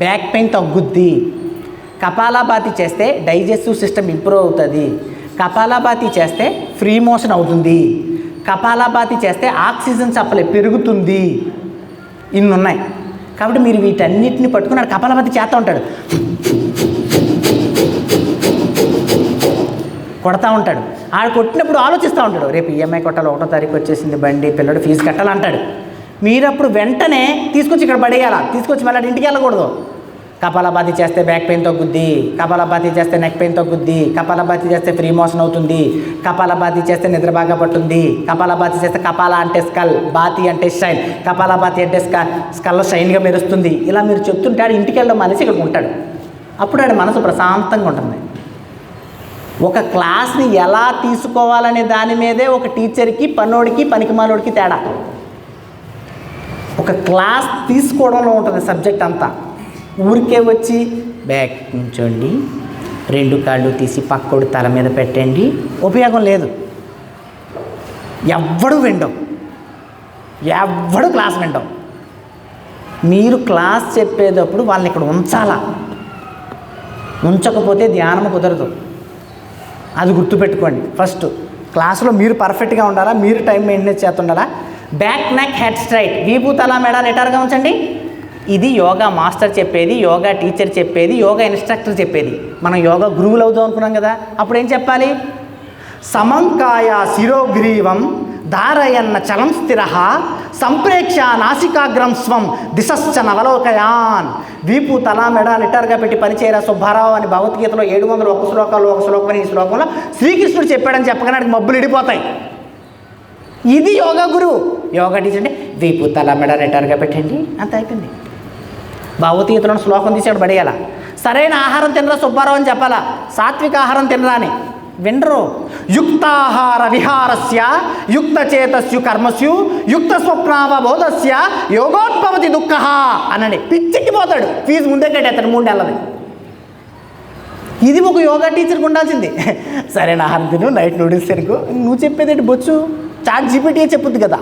బ్యాక్ పెయిన్ తగ్గుద్ది. కపాలభాతి చేస్తే డైజెస్టివ్ సిస్టమ్ ఇంప్రూవ్ అవుతుంది. కపాలభాతి చేస్తే ఫ్రీ మోషన్ అవుతుంది. కపాలభాతి చేస్తే ఆక్సిజన్ సప్లై పెరుగుతుంది. ఇన్ని ఉన్నాయి. కాబట్టి మీరు వీటన్నిటిని పట్టుకుని కపాలభాతి చేస్తూ ఉంటాడు, కొడతా ఉంటాడు. ఆడు కొట్టినప్పుడు ఆలోచిస్తూ ఉంటాడు, రేపు ఈఎంఐ కొట్టాలి, 1వ తారీఖు వచ్చేసింది, బండి, పిల్లడు ఫీజు కట్టాలంటాడు. మీరు అప్పుడు వెంటనే తీసుకొచ్చి ఇక్కడ పడేయాలా, తీసుకొచ్చి మళ్ళీ ఇంటికి వెళ్ళకూడదు. కపాలభాతి చేస్తే బ్యాక్ పెయిన్ తగ్గుద్ది, కపాలభాతి చేస్తే నెక్ పెయిన్ తగ్గుద్ది, కపాలభాతి చేస్తే ఫ్రీ మోషన్ అవుతుంది, కపాలభాతి చేస్తే నిద్ర బాగా పట్టుంది, కపాలభాతి చేస్తే కపాల అంటే స్కల్, బాతి అంటే షైన్, కపాలభాతి అంటే స్కల్లో షైన్గా మెరుస్తుంది. ఇలా మీరు చెప్తుంటే ఆడు ఇంటికి వెళ్ళడం మనిషి ఇక్కడ ఉంటాడు. అప్పుడు ఆడి మనసు ప్రశాంతంగా ఉంటుంది. ఒక క్లాస్ని ఎలా తీసుకోవాలనే దాని మీదే ఒక టీచర్కి, పన్నోడికి, పనికిమాలోడికి తేడా. ఒక క్లాస్ తీసుకోవడంలో ఉంటుంది సబ్జెక్ట్ అంతా. ఊరికే వచ్చి బ్యాక్ నుంచోండి, 2 కాళ్ళు తీసి పక్కోడి తల మీద పెట్టండి, ఉపయోగం లేదు. ఎవ్వడు వినడం, ఎవ్వడు క్లాస్ వినడం. మీరు క్లాస్ చెప్పేటప్పుడు వాళ్ళని ఇక్కడ ఉంచాలా, ఉంచకపోతే ధ్యానం కుదరదు. అది గుర్తుపెట్టుకోండి. ఫస్ట్ క్లాసులో మీరు పర్ఫెక్ట్గా ఉండాలా, మీరు టైం మెయింటెనెన్స్ చేస్తుండాలా. బ్యాక్ నెక్ హెడ్ స్ట్రైట్, వీపు తల మెడ నిటారుగా ఉంచండి. ఇది యోగా మాస్టర్ చెప్పేది, యోగా టీచర్ చెప్పేది, యోగా ఇన్స్ట్రక్టర్ చెప్పేది. మనం యోగా గురువులు అవుదాం అనుకున్నాం కదా, అప్పుడు ఏం చెప్పాలి? సమంకాయ శిరోగ్రీవం ధారయన్న చలం స్థిర సంప్రేక్ష నాసికాగ్రం స్వం దిశశ్చ నవలోకయాన్. వీపు తల మెడ నిటారుగా పెట్టి పనిచేయరా సుబ్బారావు అని భగవద్గీతలో 701 శ్లోకాలు ఒక శ్లోకం. ఈ శ్లోకంలో శ్రీకృష్ణుడు చెప్పాడని చెప్పగానే మబ్బులు ఇడిపోతాయి. ఇది యోగా గురువు. యోగా టీచర్ అంటే వీపు తల మెడ నిటారుగా పెట్టండి, అంత అయిపోయింది. భగవద్గీతలో శ్లోకం తీసాడు పడేయాల. సరైన ఆహారం తినరా సుబ్బారావు అని చెప్పాలా, సాత్విక ఆహారం తినరా అని. వినరు. యుక్తాహార విహారస్య యుక్త చేతస్యు కర్మస్యు యుక్త స్వప్నావబోధస్య యోగోద్భవతి దుఃఖ అనండి. పిచ్చికి పోతాడు, ఫీజు ముందే కట్టేస్తాడు 3 నెలలది. ఇది ఒక యోగా టీచర్కి ఉండాల్సింది. సరైన ఆహారం తిను, నైట్ నూడిల్స్ తినకు. నువ్వు చెప్పేదేంటి బొచ్చు, చాట్ జీపీటీ చెప్పుద్ది కదా.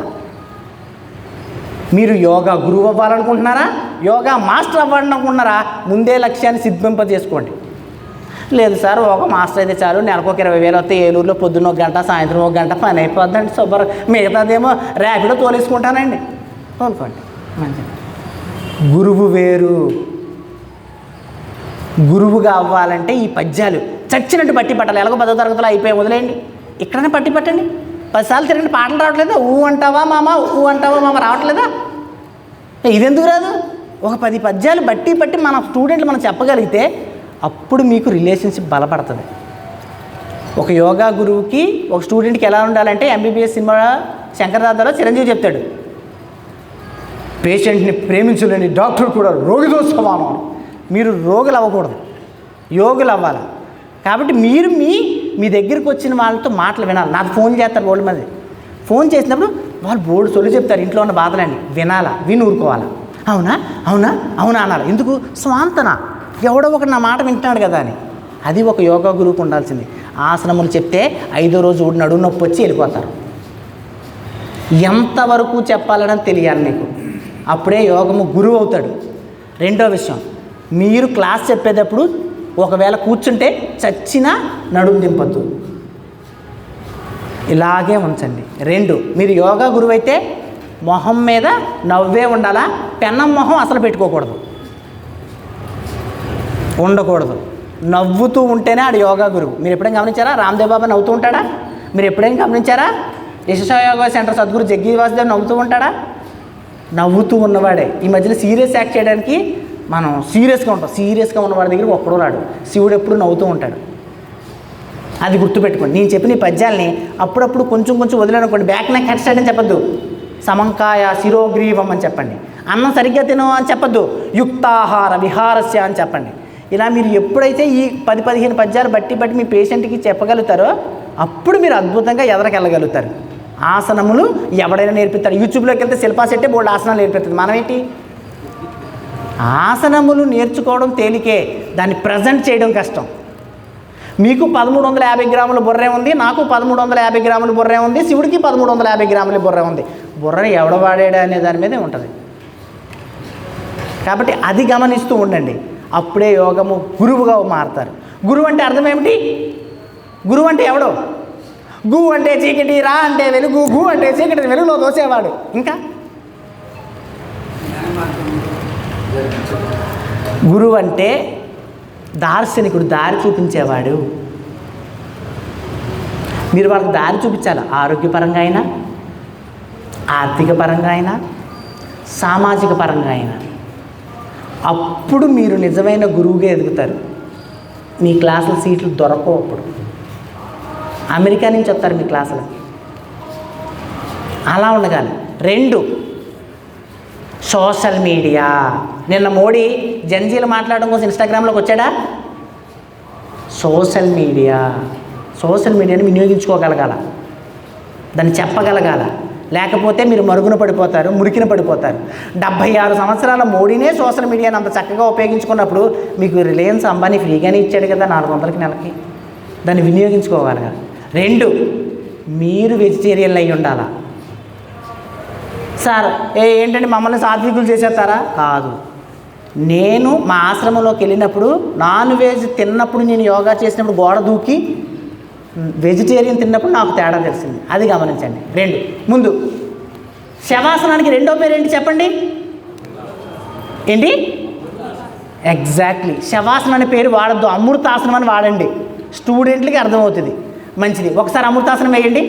మీరు యోగా గురువు అవ్వాలనుకుంటున్నారా, యోగా మాస్టర్ అవ్వాలనుకుంటున్నారా? ముందే లక్ష్యాన్ని సిద్ధింపజేసుకోండి. లేదు సార్ ఒక మాస్టర్ అయితే చాలు, నెలకు ఒక 20,000 వస్తే ఏలూరులో పొద్దున్న 1 గంట సాయంత్రం 1 గంట పని అయిపోద్దండి శుభ్ర, మిగతాదేమో ర్యాపిడో తోలేసుకుంటానండి. తోలుకోండి, మంచిది. గురువు వేరు. గురువుగా అవ్వాలంటే ఈ పద్యాలు చచ్చినట్టు పట్టి పట్టాలి. ఎలాగో 10వ తరగతిలో అయిపోయి వదిలేయండి, ఇక్కడనే పట్టి పట్టండి. 10 సార్లు తిరగండి. పాటలు రావట్లేదా? ఊ అంటావా మామ, ఊ అంటావా మామ రావట్లేదా? ఇదెందుకు రాదు? ఒక 10 పద్యాలు బట్టి పట్టి మన స్టూడెంట్లు మనం చెప్పగలిగితే అప్పుడు మీకు రిలేషన్షిప్ బలపడుతుంది. ఒక యోగా గురువుకి ఒక స్టూడెంట్కి ఎలా ఉండాలంటే ఎంబీబీఎస్ సినిమా శంకరదాదాలో చిరంజీవి చెప్తాడు, పేషెంట్ని ప్రేమించలేని డాక్టర్ కూడా రోగితో సమానం. మీరు రోగులు అవ్వకూడదు, యోగులు అవ్వాలి. కాబట్టి మీరు మీ దగ్గరికి వచ్చిన వాళ్ళతో మాటలు వినాలి. నాకు ఫోన్ చేస్తారు బోర్డు మంది. ఫోన్ చేసినప్పుడు వాళ్ళు బోర్డు సొల్లు చెప్తారు, ఇంట్లో ఉన్న బాధలండి. వినాలా, విని ఊరుకోవాలా. అవునా అవునా అవునా అనాలి. ఎందుకు? స్వాంతన, ఎవడో ఒకటి నా మాట వింటున్నాడు కదా అని. అది ఒక యోగా గురువుకు ఉండాల్సింది. ఆసనములు చెప్తే 5వ రోజు నడుము నొప్పి వచ్చి వెళ్ళిపోతారు. ఎంతవరకు చెప్పాలని తెలియాలి నీకు, అప్పుడే యోగము గురువు అవుతాడు. రెండో విషయం, మీరు క్లాస్ చెప్పేటప్పుడు ఒకవేళ కూర్చుంటే చచ్చినా నడుము దింపద్దు, ఇలాగే ఉంచండి. 2, మీరు యోగా గురువు అయితే మొహం మీద నవ్వే ఉండాలా, పెన్నం మొహం అసలు పెట్టుకోకూడదు, ఉండకూడదు. నవ్వుతూ ఉంటేనే ఆడు యోగా గురువు. మీరు ఎప్పుడైనా గమనించారా? రామ్దేవ్ బాబా నవ్వుతూ ఉంటాడా? మీరు ఎప్పుడైనా గమనించారా? యశస్వ యోగా సెంటర్ సద్గురు జగ్గి వాసుదేవ్ నవ్వుతూ ఉంటాడా? నవ్వుతూ ఉన్నవాడే. ఈ మధ్యన సీరియస్ యాక్ట్ చేయడానికి మనం సీరియస్గా ఉంటాం. సీరియస్గా ఉన్నవాడి దగ్గరికి ఒక్కడో రాడు. శివుడు ఎప్పుడు నవ్వుతూ ఉంటాడు. అది గుర్తుపెట్టుకోండి. నేను చెప్పిన ఈ పద్యాలని అప్పుడప్పుడు కొంచెం కొంచెం వదిలేనుకోండి. బ్యాక్ నెక్ హెడ్ స్టార్ట్ అని చెప్పద్దు, సమంకాయ శిరోగ్రీవం అని చెప్పండి. అన్నం సరిగ్గా తిను అని చెప్పద్దు, యుక్తాహార విహారస్య అని చెప్పండి. ఇలా మీరు ఎప్పుడైతే ఈ 10-15 పద్యాలు బట్టి మీ పేషెంట్కి చెప్పగలుగుతారో అప్పుడు మీరు అద్భుతంగా ఎదరకెళ్ళగలుగుతారు. ఆసనములు ఎవడైనా నేర్పిస్తారు. యూట్యూబ్లోకి వెళ్తే శిల్పా శెట్టి బోల్డ్ ఆసనాలు నేర్పిస్తుంది. మనం ఏంటి, ఆసనములు నేర్చుకోవడం తేలికే, దాన్ని ప్రజెంట్ చేయడం కష్టం. మీకు 1350 గ్రాముల బుర్రే ఉంది, నాకు 1350 గ్రాముల బుర్రే ఉంది, శివుడికి 1350 గ్రాముల బుర్రే ఉంది. బుర్రని ఎవడ వాడాడు అనే దాని మీదే ఉంటుంది. కాబట్టి అది గమనిస్తూ ఉండండి, అప్పుడే యోగము గురువుగా మారుతారు. గురువు అంటే అర్థం ఏమిటి? గురువు అంటే ఎవడో, గు అంటే చీకటి, రా అంటే వెలుగు, గు అంటే చీకటి వెలుగులో దోసేవాడు. ఇంకా గురువు అంటే దార్శనికుడు, దారి చూపించేవాడు. మీరు వాళ్ళకి దారి చూపించాలి. ఆరోగ్యపరంగా అయినా, ఆర్థిక పరంగా అయినా, సామాజిక పరంగా అయినా. అప్పుడు మీరు నిజమైన గురువుగా ఎదుగుతారు. మీ క్లాసుల సీట్లు దొరకవు. అప్పుడు అమెరికా నుంచి వస్తారు మీ క్లాసులకి. అలా ఉండగాలి. 2, సోషల్ మీడియా. నిన్న మోడీ జంజీలు మాట్లాడడం కోసం ఇన్స్టాగ్రామ్లోకి వచ్చాడా? సోషల్ మీడియాని వినియోగించుకోగలగాల, దాన్ని చెప్పగలగాల. లేకపోతే మీరు మరుగున పడిపోతారు, మురికిన పడిపోతారు. 76 సంవత్సరాల మోడీనే సోషల్ మీడియాని అంత చక్కగా ఉపయోగించుకున్నప్పుడు మీకు రిలయన్స్ అంబానీ ఫ్రీగానే ఇచ్చాడు కదా 400కి నెలకి. దాన్ని వినియోగించుకోగలగాలి. 2, మీరు వెజిటేరియన్లు అయి ఉండాలా. సార్ ఏంటంటే మమ్మల్ని సాత్వికులు చేసేస్తారా? కాదు. నేను మా ఆశ్రమంలోకి వెళ్ళినప్పుడు నాన్ వెజ్ తిన్నప్పుడు, నేను యోగా చేసినప్పుడు గోడ దూకి వెజిటేరియన్ తిన్నప్పుడు నాకు తేడా తెలిసింది. అది గమనించండి. 2 ముందు శవాసనానికి రెండో పేరు ఏంటి చెప్పండి? ఏంటి? ఎగ్జాక్ట్లీ. శవాసనం అనే పేరు వాడద్దు, అమృతాసనం అని వాడండి. స్టూడెంట్లకి అర్థమవుతుంది. మంచిది. ఒకసారి అమృతాసనం వేయండి.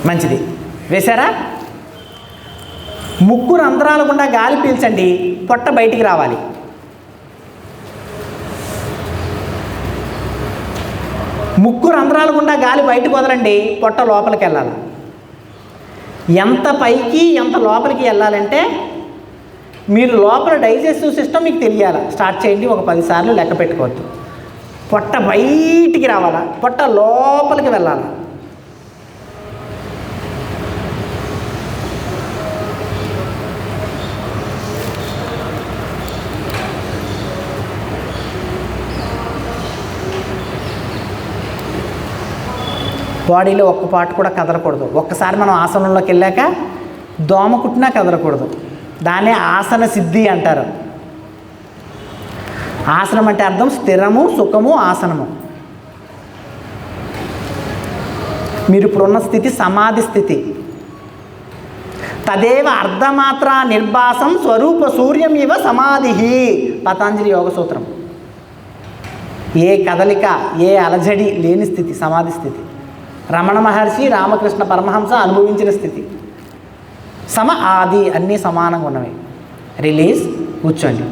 మంచిది. వేశారా? ముక్కు రంధ్రాల గుండా గాలి పీల్చండి, పొట్ట బయటికి రావాలి. ముక్కు రంధ్రాల గుండా గాలి బయటకు వదలండి, పొట్ట లోపలికి వెళ్ళాలి. ఎంత పైకి ఎంత లోపలికి వెళ్ళాలంటే మీరు లోపల డైజెస్టివ్ సిస్టమ్ మీకు తెలియాలి. స్టార్ట్ చేయండి. ఒక 10 సార్లు లెక్క పెట్టుకోవద్దు. పొట్ట బయటికి రావాలా, పొట్ట లోపలికి వెళ్ళాలి. బాడీలో ఒక్క పార్ట్ కూడా కదలకూడదు. ఒక్కసారి మనం ఆసనంలోకి వెళ్ళాక దోమ కుట్టినా కదలకూడదు. దాన్నే ఆసన సిద్ధి అంటారు. ఆసనం అంటే అర్థం స్థిరము, సుఖము, ఆసనము. మీరు ఇప్పుడున్న స్థితి సమాధి స్థితి. తదేవ అర్ధమాత్ర నిర్భాసం స్వరూప సూర్యం ఇవ సమాధి. పతాంజలి యోగ సూత్రం. ఏ కదలిక, ఏ అలజడి లేని స్థితి సమాధి స్థితి. రమణ మహర్షి, రామకృష్ణ పరమహంస అనుభవించిన స్థితి. సమ ఆది, అన్నీ సమానంగా ఉన్నవి. రిలీజ్. కూర్చోండి.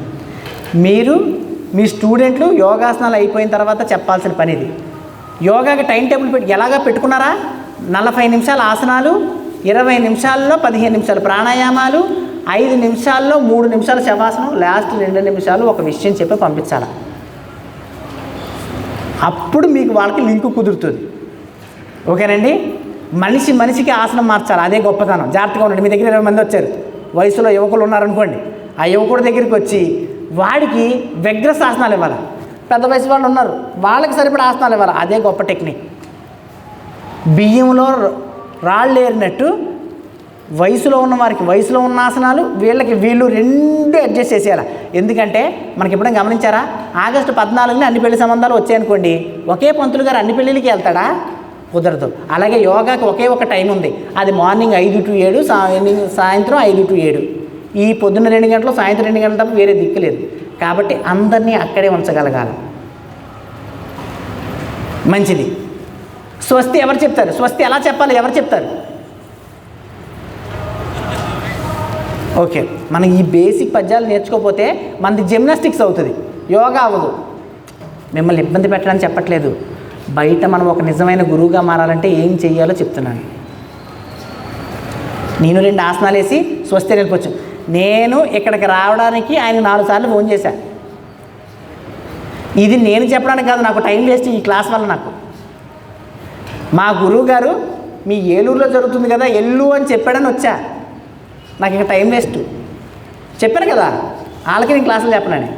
మీరు మీ స్టూడెంట్లు యోగాసనాలు అయిపోయిన తర్వాత చెప్పాల్సిన పని ఇది. యోగాకి టైం టేబుల్ ఎలాగా పెట్టుకున్నారా? 40 నిమిషాలు ఆసనాలు, 20 నిమిషాల్లో 15 నిమిషాలు ప్రాణాయామాలు, 5 నిమిషాల్లో 3 నిమిషాలు శవాసనం, లాస్ట్ 2 నిమిషాలు ఒక విషయం చెప్పి పంపించాలి. అప్పుడు మీకు వాళ్ళకి లింకు కుదురుతుంది. ఓకేనండి? మనిషికి ఆసనం మార్చాలి. అదే గొప్పతనం. జాగ్రత్తగా ఉండండి. మీ దగ్గర 20 మంది వచ్చారు, వయసులో యువకులు ఉన్నారనుకోండి. ఆ యువకుడి దగ్గరికి వచ్చి వాడికి వ్యగ్రశాసనాలు ఇవ్వాలి. పెద్ద వయసు వాళ్ళు ఉన్నారు, వాళ్ళకి సరిపడా ఆసనాలు ఇవ్వాలి. అదే గొప్ప టెక్నిక్. బియ్యంలో రాళ్ళు ఏరినట్టు వయసులో ఉన్న వారికి వయసులో ఉన్న ఆసనాలు, వీళ్ళు 2 అడ్జస్ట్ చేసేయాలి. ఎందుకంటే మనకి ఎప్పుడైనా గమనించారా? ఆగస్టు 14ని అన్ని పెళ్లి సంబంధాలు వచ్చాయనుకోండి, ఒకే పంతులు గారు అన్ని పెళ్ళిళ్ళకి వెళ్తాడా? కుదరదు. అలాగే యోగాకి ఒకే ఒక టైం ఉంది. అది మార్నింగ్ 5 to 7, సాయంత్రం 5 to 7. ఈ పొద్దున్న 2 గంటలు, సాయంత్రం 2 గంటల తప్ప వేరే దిక్కులేదు. కాబట్టి అందరినీ అక్కడే ఉంచగలగాలి. మంచిది. స్వస్తి ఎవరు చెప్తారు? స్వస్తి ఎలా చెప్పాలి ఎవరు చెప్తారు? ఓకే, మనం ఈ బేసిక్ పద్యాలు నేర్చుకోకపోతే మనది జిమ్నాస్టిక్స్ అవుతుంది, యోగా అవ్వదు. మిమ్మల్ని ఇబ్బంది పెట్టడానికి చెప్పట్లేదు. బయట మనం ఒక నిజమైన గురువుగా మారాలంటే ఏం చెయ్యాలో చెప్తున్నాను. నేను 2 ఆసనాలు వేసి స్వస్తి వెళ్ళిపోవచ్చు. నేను ఇక్కడికి రావడానికి ఆయన 4 సార్లు ఫోన్ చేశాను. ఇది నేను చెప్పడానికి కాదు, నాకు టైం వేస్ట్ ఈ క్లాస్ వల్ల. నాకు మా గురువు గారు మీ ఏలూరులో జరుగుతుంది కదా ఎల్లు అని చెప్పాడని వచ్చా. నాకు ఇక టైం వేస్ట్. చెప్పాను కదా వాళ్ళకి నేను క్లాసులు చెప్పనని.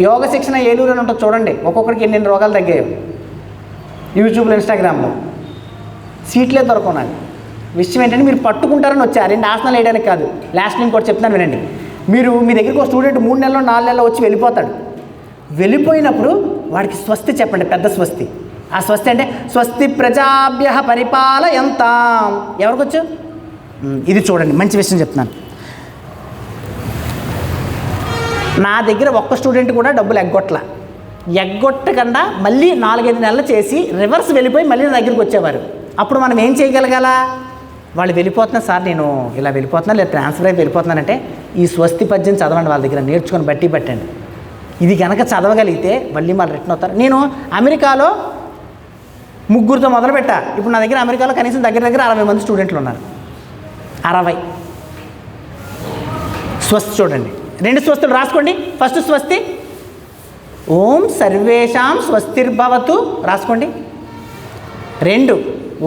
యోగ శిక్షణ ఏలూరు అని ఉంటుంది చూడండి, ఒక్కొక్కరికి ఎన్ని రోగాలు తగ్గాయో. యూట్యూబ్లో, ఇన్స్టాగ్రామ్లో సీట్లే దొరకవు. నాకు విషయం ఏంటంటే మీరు పట్టుకుంటారని వచ్చా 2 ఆసనాలు వేయడానికి కాదు. లాస్ట్ నేను కూడా చెప్తాను వినండి. మీరు మీ దగ్గరికి ఒక స్టూడెంట్ 3 నెలలు 4 నెలలు వచ్చి వెళ్ళిపోతాడు. వెళ్ళిపోయినప్పుడు వాడికి స్వస్తి చెప్పండి, పెద్ద స్వస్తి. ఆ స్వస్తి అంటే స్వస్తి ప్రజాభ్య పరిపాలయంతాం. ఎవరికొచ్చు? ఇది చూడండి, మంచి విషయం చెప్తున్నాను. నా దగ్గర ఒక్క స్టూడెంట్ కూడా డబ్బులు ఎగ్గొట్ల. ఎగ్గొట్టకుండా మళ్ళీ 4-5 నెలలు చేసి రివర్స్ వెళ్ళిపోయి మళ్ళీ నా దగ్గరికి వచ్చేవారు. అప్పుడు మనం ఏం చేయగలగాల? వాళ్ళు వెళ్ళిపోతున్నా సార్, నేను ఇలా వెళ్ళిపోతున్నా, లేదా ట్రాన్స్ఫర్ అయి వెళ్ళిపోతున్నానంటే ఈ స్వస్తి పద్యం చదవండి, వాళ్ళ దగ్గర నేర్చుకొని బట్టి పట్టండి. ఇది కనుక చదవగలిగితే మళ్ళీ వాళ్ళు రిటర్న్ అవుతారు. నేను అమెరికాలో 3 మొదలుపెట్టా. ఇప్పుడు నా దగ్గర అమెరికాలో కనీసం దగ్గర 60 మంది స్టూడెంట్లు ఉన్నారు. 60 స్వస్తి చూడండి. 2 స్వస్తులు రాసుకోండి. ఫస్ట్ స్వస్తి ఓం సర్వేషాం స్వస్తిర్భవతు రాసుకోండి. 2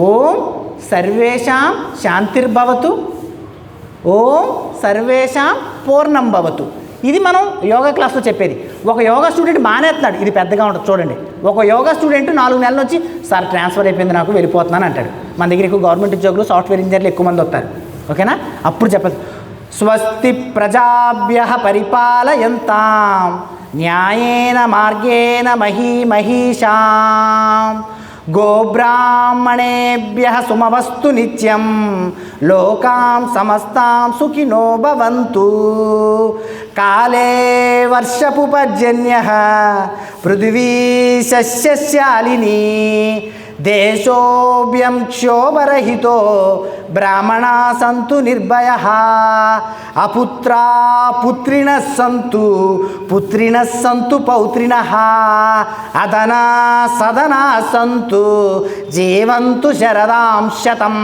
ఓం సర్వేషాం శాంతిర్భవతు, ఓం సర్వేషాం పూర్ణం భవతు. ఇది మనం యోగా క్లాస్లో చెప్పేది. ఒక యోగా స్టూడెంట్ మానేస్తున్నాడు, ఇది పెద్దగా ఉంటుంది చూడండి. ఒక యోగా స్టూడెంట్ 4 నెలల నుంచి సార్ ట్రాన్స్ఫర్ అయిపోయింది నాకు, వెళ్ళిపోతున్నాను అంటాడు. మన దగ్గర ఎక్కువ గవర్నమెంట్ ఉద్యోగులు, సాఫ్ట్వేర్ ఇంజనీర్లు ఎక్కువ మంది వస్తారు. ఓకేనా? అప్పుడు చెప్పదు స్వస్తి ప్రజాభ్యః పరిపాలయంతాం న్యాయేన మార్గేణ మహీమహీషాం గోబ్రాహ్మణేభ్యః సుమవస్తు నిత్యం లోకాం సమస్తాం సుఖినో భవంతు కాలే వర్షపు పర్జన్యః పృథివీ సస్యశాలినీ దేశోభ్యం క్షోభరహితో బ్రాహ్మణా సంతు నిర్భయః అపుత్రా పుత్రిణః సంతు పుత్రిణః సంతు పౌత్రిణః అదనా సదనా సంతు జీవంతు శరదాం శతం.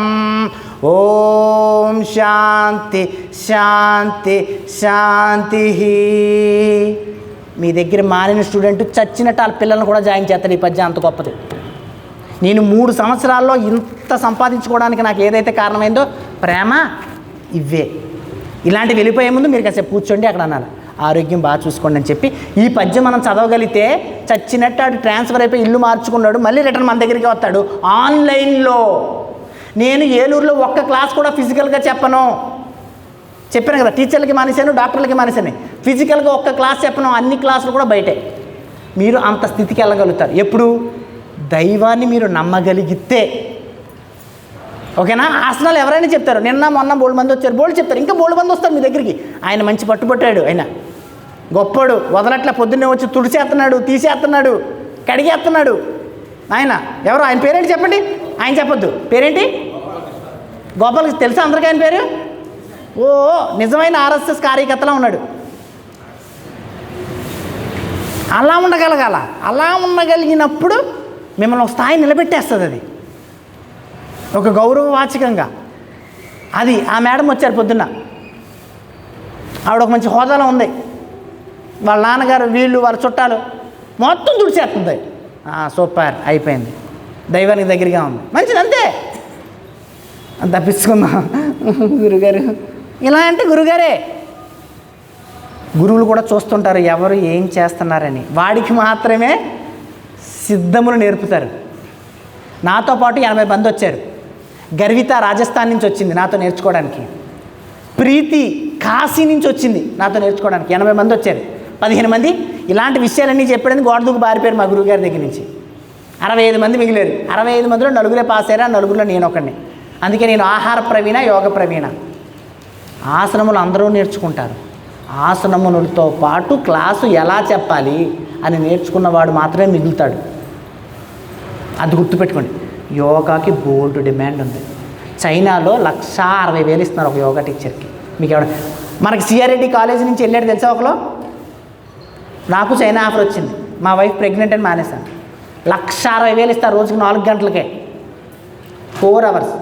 ఓం శాంతి శాంతి శాంతి. మీ దగ్గర మారిన స్టూడెంట్ చచ్చినట్టు వాళ్ళ పిల్లల్ని కూడా జాయిన్ చేస్తాడు. ఈ పద్యం అంత గొప్పది. నేను 3 సంవత్సరాల్లో ఇంత సంపాదించుకోవడానికి నాకు ఏదైతే కారణమైందో ప్రేమ, ఇవే. ఇలాంటి వెళ్ళిపోయే ముందు మీరు కాసేపు కూర్చోండి, అక్కడ అన్నారు ఆరోగ్యం బాగా చూసుకోండి అని చెప్పి ఈ పద్యం మనం చదవగలిగితే చచ్చినట్టు ఆడు ట్రాన్స్ఫర్ అయిపోయి ఇల్లు మార్చుకున్నాడు, మళ్ళీ రిటర్న్ మన దగ్గరికి వస్తాడు. ఆన్లైన్లో నేను ఏలూరులో ఒక్క క్లాస్ కూడా ఫిజికల్గా చెప్పను. చెప్పాను కదా, టీచర్లకి మానేశాను, డాక్టర్లకి మానేశాను. ఫిజికల్గా ఒక్క క్లాస్ చెప్పను, అన్ని క్లాసులు కూడా బయటే. మీరు అంత స్థితికి వెళ్ళగలుగుతారు ఎప్పుడు? దైవాన్ని మీరు నమ్మగలిగితే. ఓకేనా? ఆసనాలు ఎవరైనా చెప్తారు. నిన్న మొన్న బోల్డ్ మంది వచ్చారు, బోల్డ్ చెప్తారు, ఇంకా బోల్డ్ మంది వస్తారు మీ దగ్గరికి. ఆయన మంచి పట్టుబట్టాడు, ఆయన గొప్పడు, వదలట్లా, పొద్దున్నే వచ్చి తుడిచేస్తున్నాడు, తీసేస్తున్నాడు, కడిగేస్తున్నాడు. ఆయన ఎవరు? ఆయన పేరేంటి చెప్పండి. ఆయన చెప్పొద్దు, పేరేంటి? గోపాల్. తెలుసా అందరికీ ఆయన పేరు? ఓ నిజమైన ఆర్ఎస్ఎస్ కార్యకర్తలా ఉన్నాడు. అలా ఉండగలగాల. అలా ఉండగలిగినప్పుడు మిమ్మల్ని ఒక స్థాయి నిలబెట్టేస్తుంది. అది ఒక గౌరవవాచకంగా. అది ఆ మేడం వచ్చారు పొద్దున్న, ఆవిడ ఒక మంచి హోదాలో ఉంది. వాళ్ళ నాన్నగారు, వీళ్ళు, వాళ్ళ చుట్టాలు మొత్తం తుడిచేస్తుంది. సూపర్, అయిపోయింది, దైవానికి దగ్గరగా ఉంది, మంచిది, అంతే. తప్పించుకుందాం గురుగారు ఇలా అంటే. గురుగారే, గురువులు కూడా చూస్తుంటారు ఎవరు ఏం చేస్తున్నారని. వాడికి మాత్రమే సిద్ధములు నేర్పుతారు. నాతో పాటు 80 మంది వచ్చారు. గర్విత రాజస్థాన్ నుంచి వచ్చింది నాతో నేర్చుకోవడానికి. ప్రీతి కాశీ నుంచి వచ్చింది నాతో నేర్చుకోవడానికి. 80 మంది వచ్చారు. 15 మంది ఇలాంటి విషయాలన్నీ చెప్పడానికి గోడదూకు బారిపోయారు మా గురువుగారి దగ్గర నుంచి. 65 మంది మిగిలారు. 65 మందిలో 4 పాస్ అయ్యారు. 4లో నేను ఒకడిని. అందుకే నేను ఆహార ప్రవీణ, యోగ ప్రవీణ. ఆసనములు అందరూ నేర్చుకుంటారు. ఆసనములతో పాటు క్లాసు ఎలా చెప్పాలి అని నేర్చుకున్నవాడు మాత్రమే మిగులుతాడు. అది గుర్తుపెట్టుకోండి. యోగాకి బోల్డ్ డిమాండ్ ఉంది. చైనాలో 1,60,000 ఇస్తున్నారు ఒక యోగా టీచర్కి. మీకు ఎవడ మనకి సిఆర్రెడ్డి కాలేజీ నుంచి వెళ్ళాడు తెలుసా ఒకలో. నాకు చైనా ఆఫర్ వచ్చింది, మా వైఫ్ ప్రెగ్నెంట్ అని మానేశాను. 1,60,000 ఇస్తారు రోజుకి 4 గంటలకే, 4 అవర్స్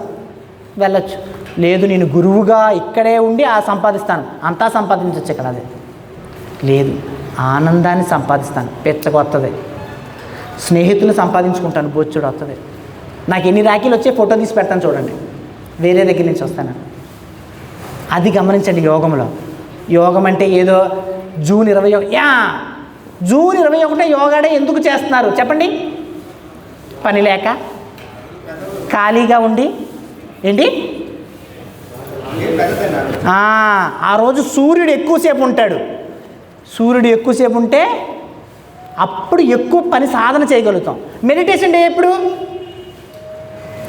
వెళ్ళొచ్చు. లేదు నేను గురువుగా ఇక్కడే ఉండి సంపాదిస్తాను, అంతా సంపాదించవచ్చు ఇక్కడ. అదే లేదు, ఆనందాన్ని సంపాదిస్తాను, పెచ్చగొత్తది. స్నేహితులు సంపాదించుకుంటాను, బొచ్చుడు వస్తుంది. నాకు ఎన్ని రాఖీలు వచ్చే ఫోటో తీసి పెడతాను చూడండి, వేరే దగ్గర నుంచి వస్తాను. అది గమనించండి. యోగంలో యోగం అంటే ఏదో జూన్ 21 యోగా డే ఎందుకు చేస్తున్నారు చెప్పండి? పని లేక, ఖాళీగా ఉండి, ఏంటి ఆ రోజు సూర్యుడు ఎక్కువసేపు ఉంటాడు. సూర్యుడు ఎక్కువసేపు ఉంటే అప్పుడు ఎక్కువ పని సాధన చేయగలుగుతాం. మెడిటేషన్ డే ఎప్పుడు?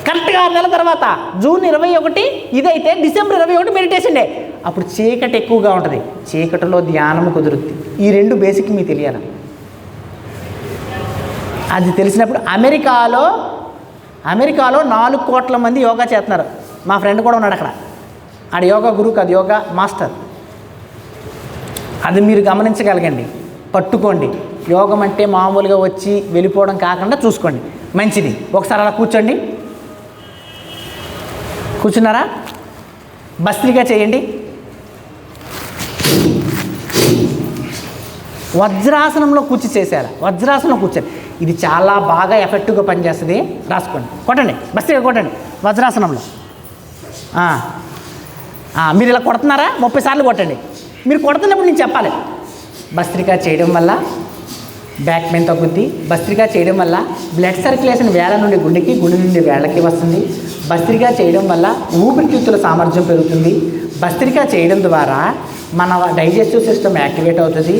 కరెక్ట్గా 6 నెలల తర్వాత. జూన్ 21 ఇదైతే డిసెంబర్ 21 మెడిటేషన్ డే. అప్పుడు చీకటి ఎక్కువగా ఉంటుంది, చీకటిలో ధ్యానము కుదురుద్ది. ఈ 2 బేసిక్ మీకు తెలియాలి. అది తెలిసినప్పుడు అమెరికాలో 4 కోట్ల మంది యోగా చేస్తున్నారు. మా ఫ్రెండ్ కూడా ఉన్నాడు అక్కడ. ఆడ యోగా గురువు కాదు, యోగా మాస్టర్. అది మీరు గమనించగలగండి, పట్టుకోండి. యోగం అంటే మామూలుగా వచ్చి వెళ్ళిపోవడం కాకుండా చూసుకోండి, మంచిది. ఒకసారి అలా కూర్చోండి. కూర్చున్నారా? భస్త్రికా చేయండి. వజ్రాసనంలో చేసేయాలి. వజ్రాసనంలో కూర్చోండి. ఇది చాలా బాగా ఎఫెక్టివ్గా పనిచేస్తుంది. రాసుకోండి, కొట్టండి, భస్త్రికా కొట్టండి వజ్రాసనంలో. మీరు ఇలా కొడుతున్నారా? 30 సార్లు కొట్టండి. మీరు కొడుతున్నప్పుడు నేను చెప్పాలి. భస్త్రికా చేయడం వల్ల బ్యాక్ పెయిన్ తగ్గుద్ది. భస్త్రికా చేయడం వల్ల బ్లడ్ సర్క్యులేషన్ వేళ నుండి గుండెకి, గుండె నుండి వేళ్ళకి వస్తుంది. భస్త్రికా చేయడం వల్ల ఊపిరితిత్తుల సామర్థ్యం పెరుగుతుంది. భస్త్రికా చేయడం ద్వారా మన డైజెస్టివ్ సిస్టమ్ యాక్టివేట్ అవుతుంది,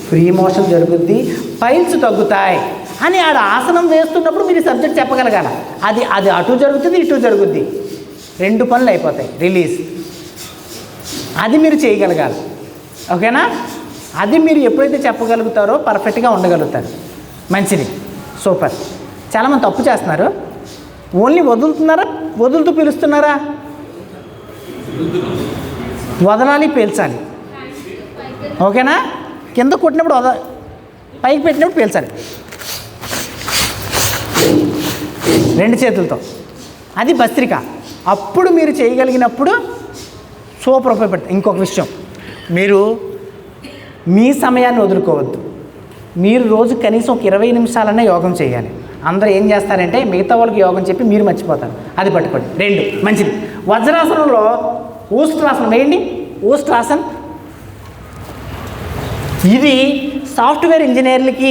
ఫ్రీ మోషన్ జరుగుద్ది, పైల్స్ తగ్గుతాయి అని ఆడ ఆసనం వేస్తున్నప్పుడు మీరు సబ్జెక్ట్ చెప్పగలగాల. అది అటు జరుగుతుంది, ఇటు జరుగుద్ది, 2 పనులు అయిపోతాయి. రిలీజ్ అది మీరు చేయగలగాలి. ఓకేనా? అది మీరు ఎప్పుడైతే చెప్పగలుగుతారో పర్ఫెక్ట్గా ఉండగలుగుతారు. మంచిది, సూపర్. చాలామంది తప్పు చేస్తున్నారు. ఓన్లీ వదులుతున్నారా, వదులుతూ పీలుస్తున్నారా? వదలాలి, పీల్చాలి. ఓకేనా? కింద కొట్టినప్పుడు పైకి పెట్టినప్పుడు పీల్చాలి 2 చేతులతో. అది భస్త్రిక. అప్పుడు మీరు చేయగలిగినప్పుడు సూపర్ ఉపయోగపడుతుంది. ఇంకొక విషయం, మీరు మీ సమయాన్ని వదులుకోవద్దు. మీరు రోజు కనీసం ఒక 20 నిమిషాలన్నా యోగం చేయాలి. అందరూ ఏం చేస్తారంటే మిగతా వాళ్ళకి యోగం చెప్పి మీరు మర్చిపోతారు. అది పట్టుకోండి. 2 మంచిది. వజ్రాసనంలో ఊష్ట్రాసనం వేయండి. ఊష్ట్రాసన్ ఇది సాఫ్ట్వేర్ ఇంజనీర్లకి,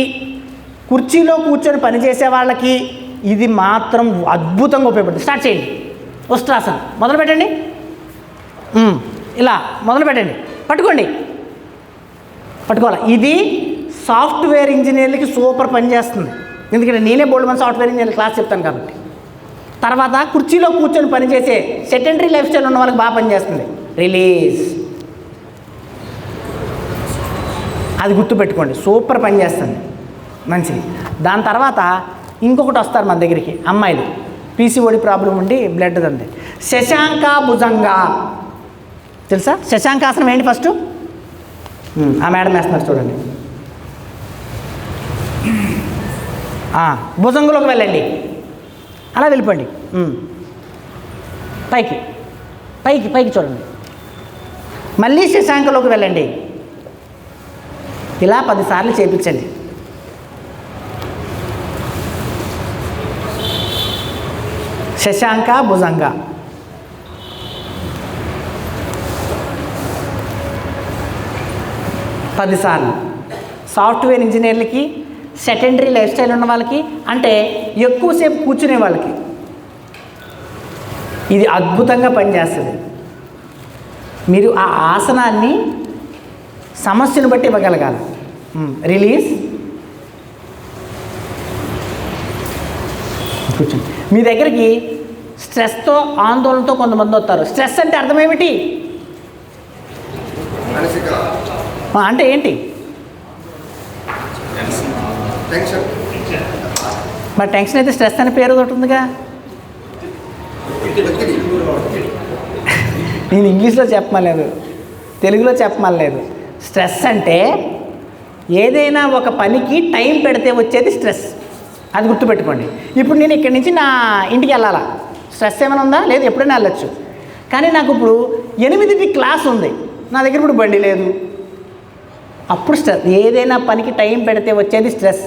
కుర్చీలో కూర్చొని పనిచేసే వాళ్ళకి ఇది మాత్రం అద్భుతంగా ఉపయోగపడుతుంది. స్టార్ట్ చేయండి. ఊష్ట్రాసన్ మొదలు పెట్టండి. ఇలా మొదలు పెట్టండి. పట్టుకోవాలి. ఇది సాఫ్ట్వేర్ ఇంజనీర్లకి సూపర్ పనిచేస్తుంది. ఎందుకంటే నేనే బోల్డ్ మంది సాఫ్ట్వేర్ ఇంజనీర్ క్లాస్ చెప్తాను కాబట్టి. తర్వాత కుర్చీలో కూర్చొని పనిచేసే సెటెంటరీ లైఫ్ స్టైల్ ఉన్న వాళ్ళకి బాగా పనిచేస్తుంది. రిలీజ్ అది గుర్తుపెట్టుకోండి, సూపర్ పనిచేస్తుంది. మంచిది. దాని తర్వాత ఇంకొకటి వస్తారు మన దగ్గరికి, అమ్మాయిలు పీసీఓడి ప్రాబ్లం ఉండి బ్లడ్ ఉంది. శశాంక భుజంగ తెలుసా? శశాంకాసనం ఏంటి? ఫస్ట్ ఆ మేడం వేస్తున్నారు చూడండి. భుజంగంలోకి వెళ్ళండి, అలా వెళ్ళిపోండి. పైకి చూడండి. మళ్ళీ శశాంకలోకి వెళ్ళండి. ఇలా 10 సార్లు చేయించండి. శశాంక భుజంగ. సార్లు సాఫ్ట్వేర్ ఇంజనీర్లకి, సెకండరీ లైఫ్ స్టైల్ ఉన్న వాళ్ళకి, అంటే ఎక్కువసేపు కూర్చునే వాళ్ళకి ఇది అద్భుతంగా పనిచేస్తుంది. మీరు ఆ ఆసనాన్ని సమస్యను బట్టి ఇవ్వగలగాలి. రిలీజ్. కూర్చోండి. మీ దగ్గరికి స్ట్రెస్తో, ఆందోళనతో కొంతమంది వస్తారు. స్ట్రెస్ అంటే అర్థం ఏమిటి? అంటే ఏంటి? మరి టెన్షన్ అయితే స్ట్రెస్ అనే పేరు ఒకటి ఉందిగా. నేను ఇంగ్లీష్లో చెప్పమలేదు, తెలుగులో చెప్పమలేదు. స్ట్రెస్ అంటే ఏదైనా ఒక పనికి టైం పెడితే వచ్చేది స్ట్రెస్. అది గుర్తుపెట్టుకోండి. ఇప్పుడు నేను ఇక్కడి నుంచి నా ఇంటికి వెళ్ళాలా, స్ట్రెస్ ఏమైనా ఉందా? లేదు, ఎప్పుడైనా వెళ్ళొచ్చు. కానీ నాకు ఇప్పుడు 8కి క్లాస్ ఉంది, నా దగ్గర ఇప్పుడు బండి లేదు, అప్పుడు స్ట్రెస్. ఏదైనా పనికి టైం పెడితే వచ్చేది స్ట్రెస్.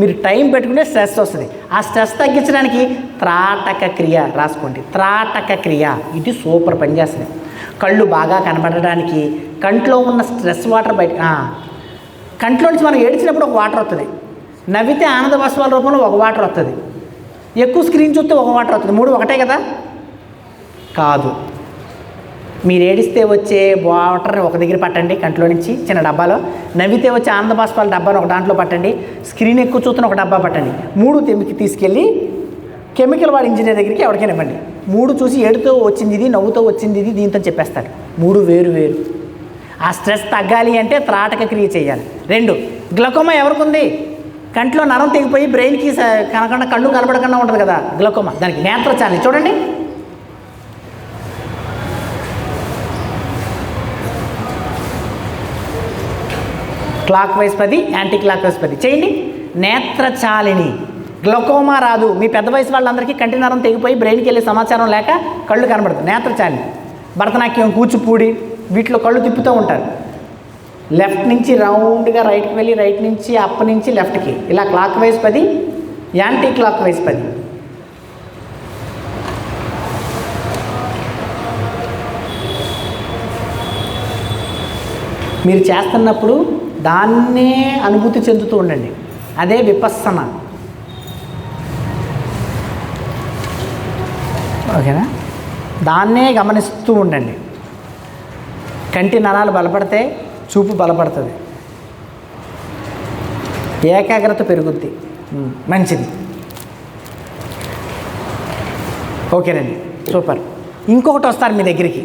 మీరు టైం పెట్టుకుంటే స్ట్రెస్ వస్తుంది. ఆ స్ట్రెస్ తగ్గించడానికి త్రాటక క్రియ రాసుకోండి. త్రాటక క్రియ ఇది సూపర్ పనిచేస్తుంది. కళ్ళు బాగా కనబడడానికి కంట్లో ఉన్న స్ట్రెస్ వాటర్ బయట, కంట్లో నుంచి మనం ఏడ్చినప్పుడు ఒక వాటర్ వస్తుంది, నవ్వితే ఆనంద బాష్పాల రూపంలో ఒక వాటర్ వస్తుంది, ఎక్కువ స్క్రీన్ చూస్తే ఒక వాటర్ వస్తుంది. 3 ఒకటే కదా? కాదు. మీరు ఏడిస్తే వచ్చే వాటర్ని ఒక దగ్గర పట్టండి, కంట్లో నుంచి చిన్న డబ్బాలో. నవ్వితే వచ్చే ఆనంద బాష్పాల డబ్బాను ఒక దాంట్లో పట్టండి, స్క్రీన్ ఎక్కువ చూస్తున్న ఒక డబ్బా పట్టండి. 3 తీసుకెళ్ళి కెమికల్ వాడి ఇంజనీర్ దగ్గరికి ఎవరికైనా ఇవ్వండి. 3 చూసి ఏడుతో వచ్చింది ఇది, నవ్వుతో వచ్చింది ఇది, దీంతో చెప్పేస్తాడు. 3 వేరు. ఆ స్ట్రెస్ తగ్గాలి అంటే త్రాటక క్రియ చేయాలి. 2 గ్లకోమా ఎవరికి ఉంది? కంట్లో నరం తెగిపోయి బ్రెయిన్కి కనకుండా కళ్ళు కనపడకుండా ఉంటుంది కదా గ్లకోమా, దానికి నేత్రచాలి. చూడండి, clock wise 10, anti clock wise 10 చేయండి. నేత్రచాలిని. గ్లకోమా రాదు. మీ పెద్ద వయసు వాళ్ళందరికీ కంటి నరం తెగిపోయి బ్రెయిన్కి వెళ్ళే సమాచారం లేక కళ్ళు కనబడదు. నేత్రచాలిని. భరతనాట్యం, కూచిపూడి వీటిలో కళ్ళు తిప్పుతూ ఉంటారు. లెఫ్ట్ నుంచి రౌండ్గా రైట్కి వెళ్ళి, రైట్ నుంచి అప్ నుంచి లెఫ్ట్కి, ఇలా clock wise 10, anti clock wise 10. మీరు చేస్తున్నప్పుడు దాన్నే అనుభూతి చెందుతూ ఉండండి. అదే విపස්සన. ఓకేనా? దాన్నే గమనిస్తూ ఉండండి. కంటి నరాలు బలపడితే చూపు బలపడుతుంది, ఏకాగ్రత పెరుగుద్ది. మంచిది. ఓకేనండి, సూపర్. ఇంకొకటి వస్తారు మీ దగ్గరికి.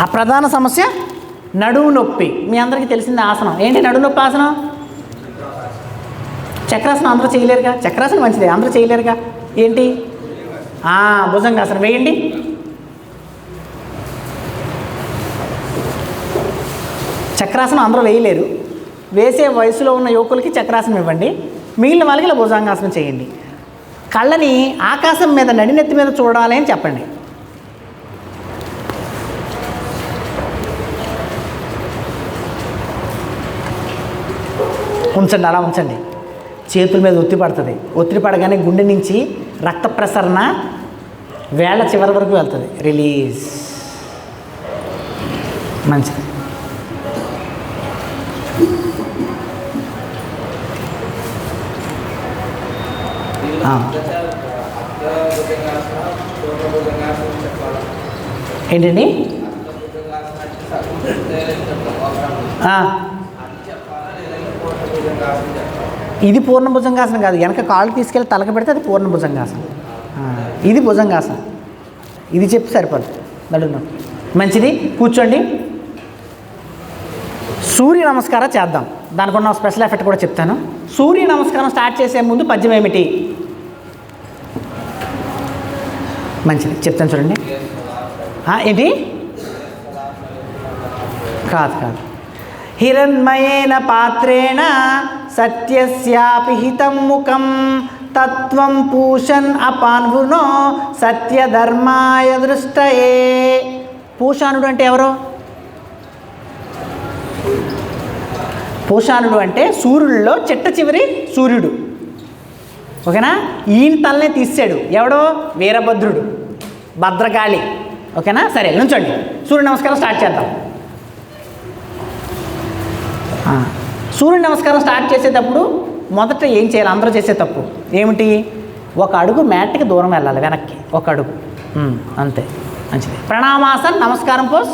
ఆ ప్రధాన సమస్య నడుము నొప్పి. మీ అందరికీ తెలిసింది ఆసనం. ఏంటి నడుము నొప్పి ఆసనం? చక్రాసనం. అందరూ చేయలేరుగా. చక్రాసనం మంచిదే, అందరూ చేయలేరుగా. ఏంటి? భుజంగాసనం వేయండి. చక్రాసనం అందరూ వేయలేరు. వేసే వయసులో ఉన్న యువకులకి చక్రాసనం ఇవ్వండి, మిగిలిన వాళ్ళకి ఇలా భుజంగాసనం చేయండి. కళ్ళని ఆకాశం మీద, నడినెత్తి మీద చూడాలి అని చెప్పండి. ఉంచండి, అలా ఉంచండి. చేతుల మీద ఒత్తిడి పడుతుంది. ఒత్తిడి పడగానే గుండె నుంచి రక్త ప్రసరణ వేళ్ళ చివరి వరకు వెళ్తుంది. రిలీజ్. మంచిది. ఏంటండి? ఇది పూర్ణ భుజంగాసనం కాదు. వెనక కాళ్ళు తీసుకెళ్ళి తలక పెడితే అది పూర్ణ భుజంగాసనం. ఇది భుజంగాసనం. ఇది చెప్పి సరిపోదు. నడును. మంచిది. కూర్చోండి. సూర్య నమస్కారం చేద్దాం. దానికి ఉన్న స్పెషల్ ఎఫెక్ట్ కూడా చెప్తాను. సూర్య నమస్కారం స్టార్ట్ చేసే ముందు పద్యం ఏమిటి? మంచిది, చెప్తాను చూడండి. ఏంటి? కాదు. హిరణ్మయేన పాత్రేణ సత్యస్యాపి హితం ముఖం తత్వం పూషన్ అపాన్వృనో సత్యధర్మాయ దృష్టయే. పూషానుడు అంటే ఎవరు? పూషానుడు అంటే సూర్యుడిలో చిట్ట చివరి సూర్యుడు. ఓకేనా? ఈయన తలనే తీసాడు. ఎవడో? వీరభద్రుడు, భద్రకాళి. ఓకేనా? సరే, నుంచోండి. సూర్య నమస్కారం స్టార్ట్ చేద్దాం. సూర్య నమస్కారం స్టార్ట్ చేసేటప్పుడు మొదట ఏం చేయాలి? అందరూ చేసే తప్పు ఏమిటి? ఒక అడుగు మ్యాట్కి దూరం వెళ్ళాలి, వెనక్కి ఒక అడుగు. అంతే. మంచిది. ప్రణామాసన్, నమస్కారం పోస్.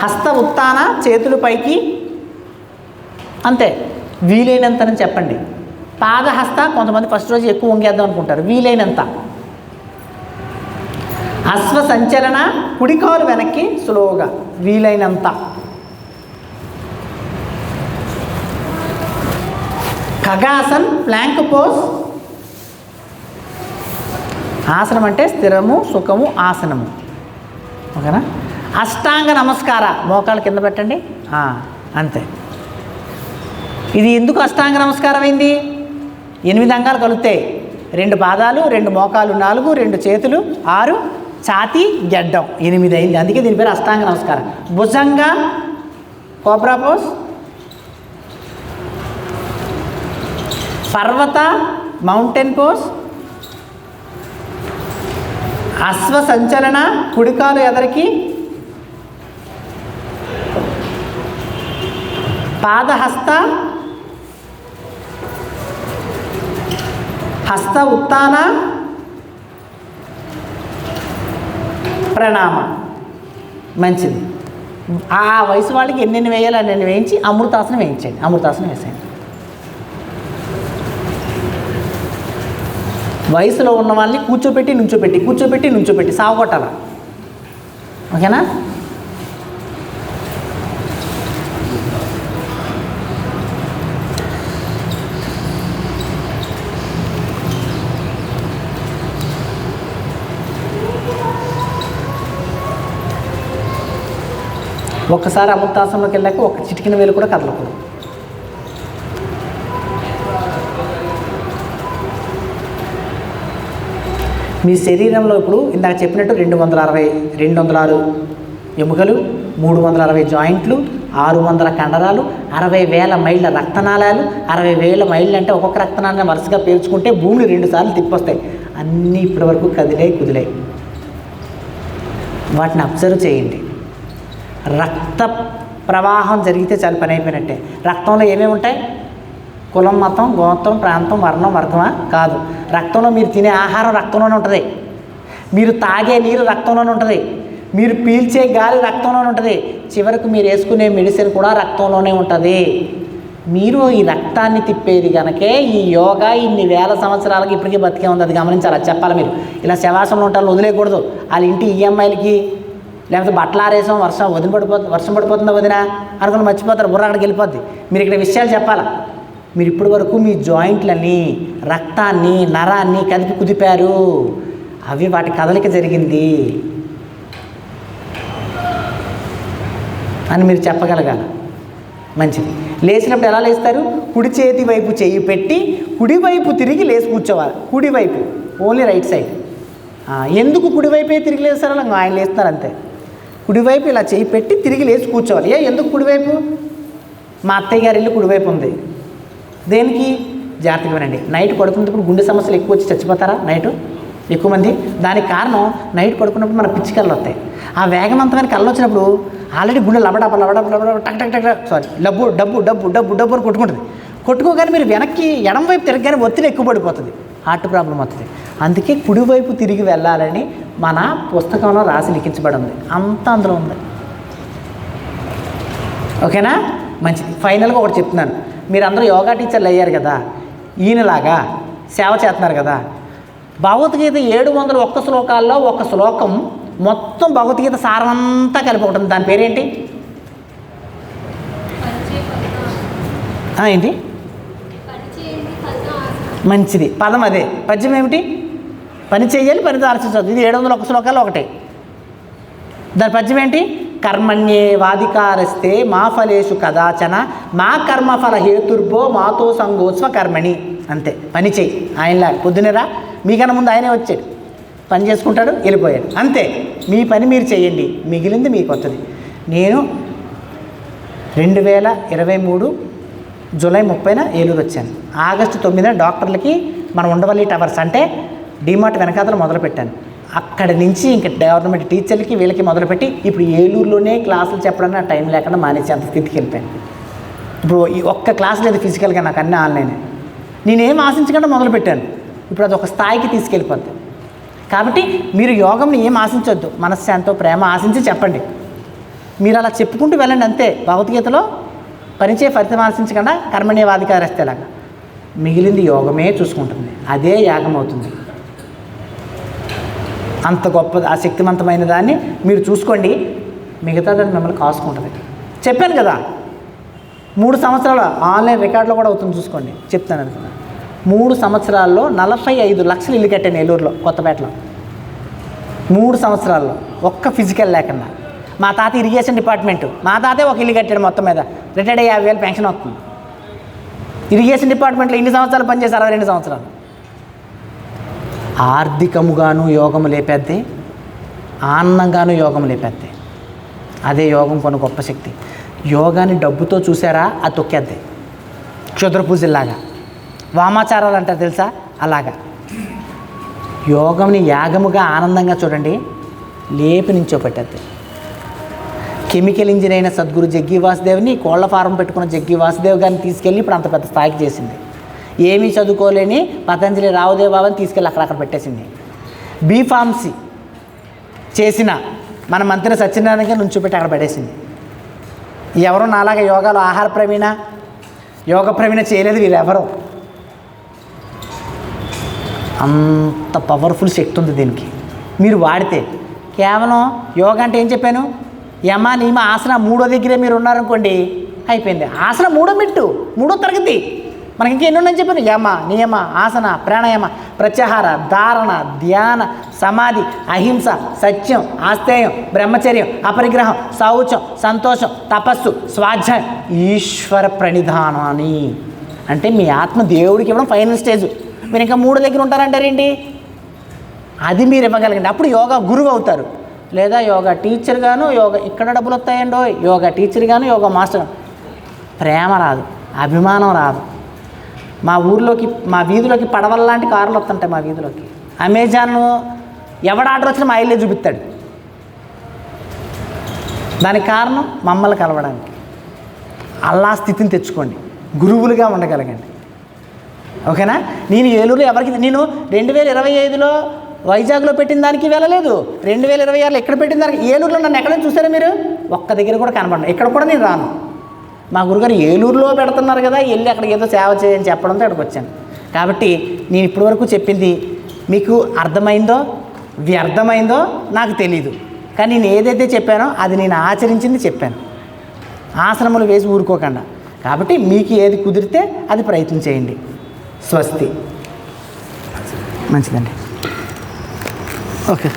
హస్త ఉత్తాన, చేతులు పైకి. అంతే. వీలైనంతని చెప్పండి. పాదహస్త, కొంతమంది ఫస్ట్ రోజు ఎక్కువ వంగేద్దాం అనుకుంటారు. వీలైనంత. అశ్వ సంచలన, కుడికాలు వెనక్కి స్లోగా, వీలైనంత. ఖగాసన్, ప్లాంక్ పోజ్. ఆసనం అంటే స్థిరము, సుఖము, ఆసనము. ఓకేనా? అష్టాంగ నమస్కార, మోకాలు కింద పెట్టండి. అంతే. ఇది ఎందుకు అష్టాంగ నమస్కారం అయింది? 8 అంగాలు కలుగుతాయి. 2 పాదాలు, 2 మోకాలు, 4, 2 చేతులు, 6 ఛాతీ, గెడ్డం, 8 అయింది. అందుకే దీని పేరు అష్టాంగ నమస్కారం. భుజంగా, కోబ్రా పోజ్. పర్వత, మౌంటైన్ పోజ్. అశ్వ సంచలన, కుడికాలు ఎదరికి. పాదహస్త, హస్త ఉత్తాన, ప్రణామ. మంచిది. ఆ వయసు వాళ్ళకి ఎన్నెన్ని వేయాలి అన్నీ వేయించి అమృతాసనం వేయించండి. అమృతాసనం వేసేయండి. వయసులో ఉన్న వాళ్ళని కూర్చోపెట్టి నుంచోపెట్టి సాగొట్టాల. ఓకేనా? ఒక్కసారి అమృతాసనంలోకి వెళ్ళాక ఒక చిటికిన వేలు కూడా కదలకూడదు. మీ శరీరంలో ఇప్పుడు ఇందాక చెప్పినట్టు 206 ఎముకలు, 360 జాయింట్లు, 600 కండరాలు, 60,000 మైళ్ళ రక్తనాళాలు. 60,000 మైళ్ళు అంటే ఒక్కొక్క రక్తనాళాన్ని వరుసగా పేర్చుకుంటే భూమిని 2 సార్లు తిప్పొస్తాయి. అన్నీ ఇప్పటి వరకు కుదిలే. వాటిని అబ్జర్వ్ చేయండి. రక్త ప్రవాహం జరిగితే చాలా పని అయిపోయినట్టే. రక్తంలో ఏమేమి ఉంటాయి? కులం, మతం, గోత్రం, ప్రాంతం, వర్ణం, వర్గమా? కాదు. రక్తంలో మీరు తినే ఆహారం రక్తంలోనే ఉంటుంది, మీరు తాగే నీరు రక్తంలోనే ఉంటుంది, మీరు పీల్చే గాలి రక్తంలోనే ఉంటుంది, చివరికి మీరు వేసుకునే మెడిసిన్ కూడా రక్తంలోనే ఉంటుంది. మీరు ఈ రక్తాన్ని తిప్పేది కనుకే ఈ యోగా ఇన్ని వేల సంవత్సరాలకి ఇప్పటికీ బతికే ఉంది. అది గమనించాలి. అది చెప్పాలి. మీరు ఇలా శవాసంలో ఉంటారు వదిలేయకూడదు. వాళ్ళ ఇంటి ఈఎంఐలకి లేకపోతే బట్టలు ఆరేసాం, వర్షం పడిపోతుందా వదిన అనుకుని మర్చిపోతారు, బుర్ర అక్కడికి వెళ్ళిపోద్ది. మీరు ఇక్కడ విషయాలు చెప్పాలా. మీరు ఇప్పటి వరకు మీ జాయింట్లని, రక్తాన్ని, నరాన్ని కదిపి కుదిపారు. అవి వాటి కదలిక జరిగింది అని మీరు చెప్పగలగాలి. మంచిది. లేచినప్పుడు ఎలా లేస్తారు? కుడి చేతి వైపు చెయ్యి పెట్టి కుడివైపు తిరిగి లేచి కూర్చోవాలి. కుడివైపు, ఓన్లీ రైట్ సైడ్. ఎందుకు కుడివైపే తిరిగి లేస్తారో ఆయన లేస్తున్నారు అంతే. కుడివైపు ఇలా చెయ్యి పెట్టి తిరిగి లేచి కూర్చోవాలి. ఎందుకు కుడివైపు? మా అత్తయ్య గారి ఇల్లు కుడివైపు ఉంది. దేనికి? జాగ్రత్తగా వినండి. నైట్ పడుకున్నప్పుడు గుండె సమస్యలు ఎక్కువ వచ్చి చచ్చిపోతారా నైటు ఎక్కువ మంది? దానికి కారణం నైట్ పడుకున్నప్పుడు మన పిచ్చి కళ్ళు వస్తాయి. ఆ వేగవంతమైన కళ్ళు వచ్చినప్పుడు ఆల్రెడీ గుండె లబడబ టక్ టక్ టక్ సారీ డబ్బు డబ్బు డబ్బు డబ్బు డబ్బు అని కొట్టుకుంటుంది. కొట్టుకోగానే మీరు వెనక్కి ఎడం వైపు తిరగగానే ఒత్తిడి ఎక్కువ పడిపోతుంది, హార్ట్ ప్రాబ్లం వస్తుంది. అందుకే కుడివైపు తిరిగి వెళ్ళాలని మన పుస్తకంలో రాసి లిఖించబడింది. అంతా అందులో ఉంది. ఓకేనా? మంచిది. ఫైనల్గా ఒకటి చెప్తున్నాను. మీరందరూ యోగా టీచర్లు అయ్యారు కదా, ఈయనలాగా సేవ చేస్తున్నారు కదా. భగవద్గీత 701 శ్లోకాల్లో ఒక శ్లోకం మొత్తం భగవద్గీత సారం అంతా కలిపి ఉంటుంది. దాని పేరేంటి? ఏంటి? మంచిది. పదం అదే. పద్యం ఏమిటి? పని చేయాలి, పనితో ఆలోచించవద్దు. ఇది 701 శ్లోకాల్లో ఒకటే. దాని పద్యం ఏంటి? కర్మణ్యే వాధికారస్తే మా ఫలేషు కదాచన మా కర్మఫల హేతుర్భో మాతో సంగోత్స్వ కర్మణి. అంతే. పని చేయి. ఆయనలా పొద్దునేరా మీకన్నా ముందు ఆయనే వచ్చాడు, పని చేసుకుంటాడు, వెళ్ళిపోయాడు. అంతే. మీ పని మీరు చేయండి, మిగిలింది మీకు వస్తుంది. నేను 2023 జూలై 30న ఏలూరు వచ్చాను. ఆగస్టు 9న డాక్టర్లకి మన ఉండవల్లి టవర్స్ అంటే డిమార్ట్ వెనకాతలు మొదలుపెట్టాను. అక్కడి నుంచి ఇంకా గవర్నమెంట్ టీచర్లకి వీళ్ళకి మొదలుపెట్టి ఇప్పుడు ఏలూరులోనే క్లాసులు చెప్పడానికి నా టైం లేకుండా మానేసి అంత స్థితికి వెళ్ళిపోయాను. ఇప్పుడు ఈ ఒక్క క్లాస్ లేదు ఫిజికల్గా, నాకు అన్నీ ఆన్లైనే. నేనేం ఆశించకుండా మొదలుపెట్టాను. ఇప్పుడు అది ఒక స్థాయికి తీసుకెళ్ళిపోద్ది. కాబట్టి మీరు యోగంని ఏం ఆశించొద్దు, మనశ్శాంతో ప్రేమ ఆశించి చెప్పండి. మీరు అలా చెప్పుకుంటూ వెళ్ళండి అంతే. భగవద్గీతలో పనిచే ఫలితం ఆశించకుండా కర్మణ్యవాధికారస్తేలాగా మిగిలింది యోగమే చూసుకుంటుంది. అదే యాగం అవుతుంది. అంత గొప్ప ఆ శక్తివంతమైన దాన్ని మీరు చూసుకోండి, మిగతా దాన్ని మిమ్మల్ని కాసుకుంటుంది. చెప్పాను కదా, 3 సంవత్సరాలు ఆన్లైన్ రికార్డులో కూడా అవుతుంది, చూసుకోండి. చెప్తాను అనుకున్నా. 3 సంవత్సరాల్లో 45 లక్షలు ఇల్లు కట్టాను ఏలూరులో, కొత్తపేటలో. 3 సంవత్సరాల్లో ఒక్క ఫిజికల్ లేకుండా. మా తాత ఇరిగేషన్ డిపార్ట్మెంటు, మా తాతే ఒక ఇల్లు కట్టాడు మొత్తం మీద. రిటైర్డ్ అయ్యి 50,000 పెన్షన్ వస్తుంది. ఇరిగేషన్ డిపార్ట్మెంట్లో ఇన్ని సంవత్సరాలు పనిచేసి 62 సంవత్సరాలు. ఆర్థికముగాను యోగము లేపేద్ది, ఆనందంగాను యోగం లేపేద్ది. అదే యోగం కొన్ని గొప్ప శక్తి. యోగాన్ని డబ్బుతో చూసారా, అది తొక్కేద్ది. క్షుద్ర పూజల్లాగా వామాచారాలు అంటారు తెలుసా, అలాగా. యోగంని యాగముగా ఆనందంగా చూడండి, లేపి నించోపెట్టేద్ది. కెమికల్ ఇంజనీర్ అయిన సద్గురు జగ్గి వాసుదేవ్ని కోళ్ల ఫారం పెట్టుకున్న జగ్గి వాసుదేవ్ గారిని తీసుకెళ్ళి ఇప్పుడు అంత పెద్ద స్థాయికి చేసింది. ఏమీ చదువుకోలేని పతంజలి రావుదేవ్ బాబాని తీసుకెళ్ళి అక్కడ పెట్టేసింది. బీఫార్మసీ చేసిన మన మంత్రి సత్యనారాయణ నుంచోపెట్టి అక్కడ పెట్టేసింది. ఎవరో నాలాగా యోగాలో ఆహార ప్రవీణ, యోగ ప్రవీణ చేయలేదు వీళ్ళెవరో. అంత పవర్ఫుల్ శక్తి ఉంది దీనికి. మీరు వాడితే కేవలం యోగా అంటే ఏం చెప్పాను, యమ నియమ ఆసన 3వ దగ్గరే మీరు ఉన్నారనుకోండి, అయిపోయింది. ఆసన 3వ మెట్టు, 3వ తరగతి. మనకి ఇంకా ఎన్ని ఉన్నాయని చెప్పాను. యమ, నియమ, ఆసన, ప్రాణాయామ, ప్రత్యాహార, ధారణ, ధ్యాన, సమాధి, అహింస, సత్యం, ఆస్తేయం, బ్రహ్మచర్యం, అపరిగ్రహం, శౌచం, సంతోషం, తపస్సు, స్వాధ్యాయం, ఈశ్వర ప్రణిధానాన్ని. అంటే మీ ఆత్మ దేవుడికి ఇవ్వడం ఫైనల్ స్టేజ్. మీరు ఇంకా 3 దగ్గర ఉంటారంటారేంటి? అది మీరు ఇవ్వగలగండి. అప్పుడు యోగా గురువు అవుతారు. లేదా యోగా టీచర్ గాను, యోగా ఇక్కడ డబ్బులు వస్తాయండో, యోగా టీచర్ గాను, యోగా మాస్టర్. ప్రేమ రాదు, అభిమానం రాదు. మా ఊర్లోకి, మా వీధిలోకి పడవల్లాంటి కార్లు వస్తుంటాయి. మా వీధిలోకి అమెజాన్ ఎవడ ఆర్డర్ వచ్చినా మా ఇల్లే చూపిస్తాడు. దానికి కారణం మమ్మల్ని కలవడానికి. అల్లా స్థితిని తెచ్చుకోండి, గురువులుగా ఉండగలగండి. ఓకేనా? నేను ఏలూరులో ఎవరికి, నేను 2025లో వైజాగ్లో పెట్టిన దానికి వెళ్ళలేదు. 2026లో ఎక్కడ పెట్టిన దానికి, ఏలూరులో నన్ను ఎక్కడైనా చూసారా మీరు? ఒక్క దగ్గర కూడా కనపడను. ఇక్కడ కూడా నేను రాను. మా గురుగారు ఏలూరులో పెడుతున్నారు కదా, వెళ్ళి అక్కడికి ఏదో సేవ చేయని చెప్పడంతో ఇక్కడికి వచ్చాను. కాబట్టి నేను ఇప్పటివరకు చెప్పింది మీకు అర్థమైందో వ్యర్థమైందో నాకు తెలీదు. కానీ నేను ఏదైతే చెప్పానో అది నేను ఆచరించింది చెప్పాను. ఆశ్రమాలు వేసి ఊరుకోకుండా. కాబట్టి మీకు ఏది కుదిరితే అది ప్రయత్నం చేయండి. స్వస్తి. మంచిదండి. ఓకే.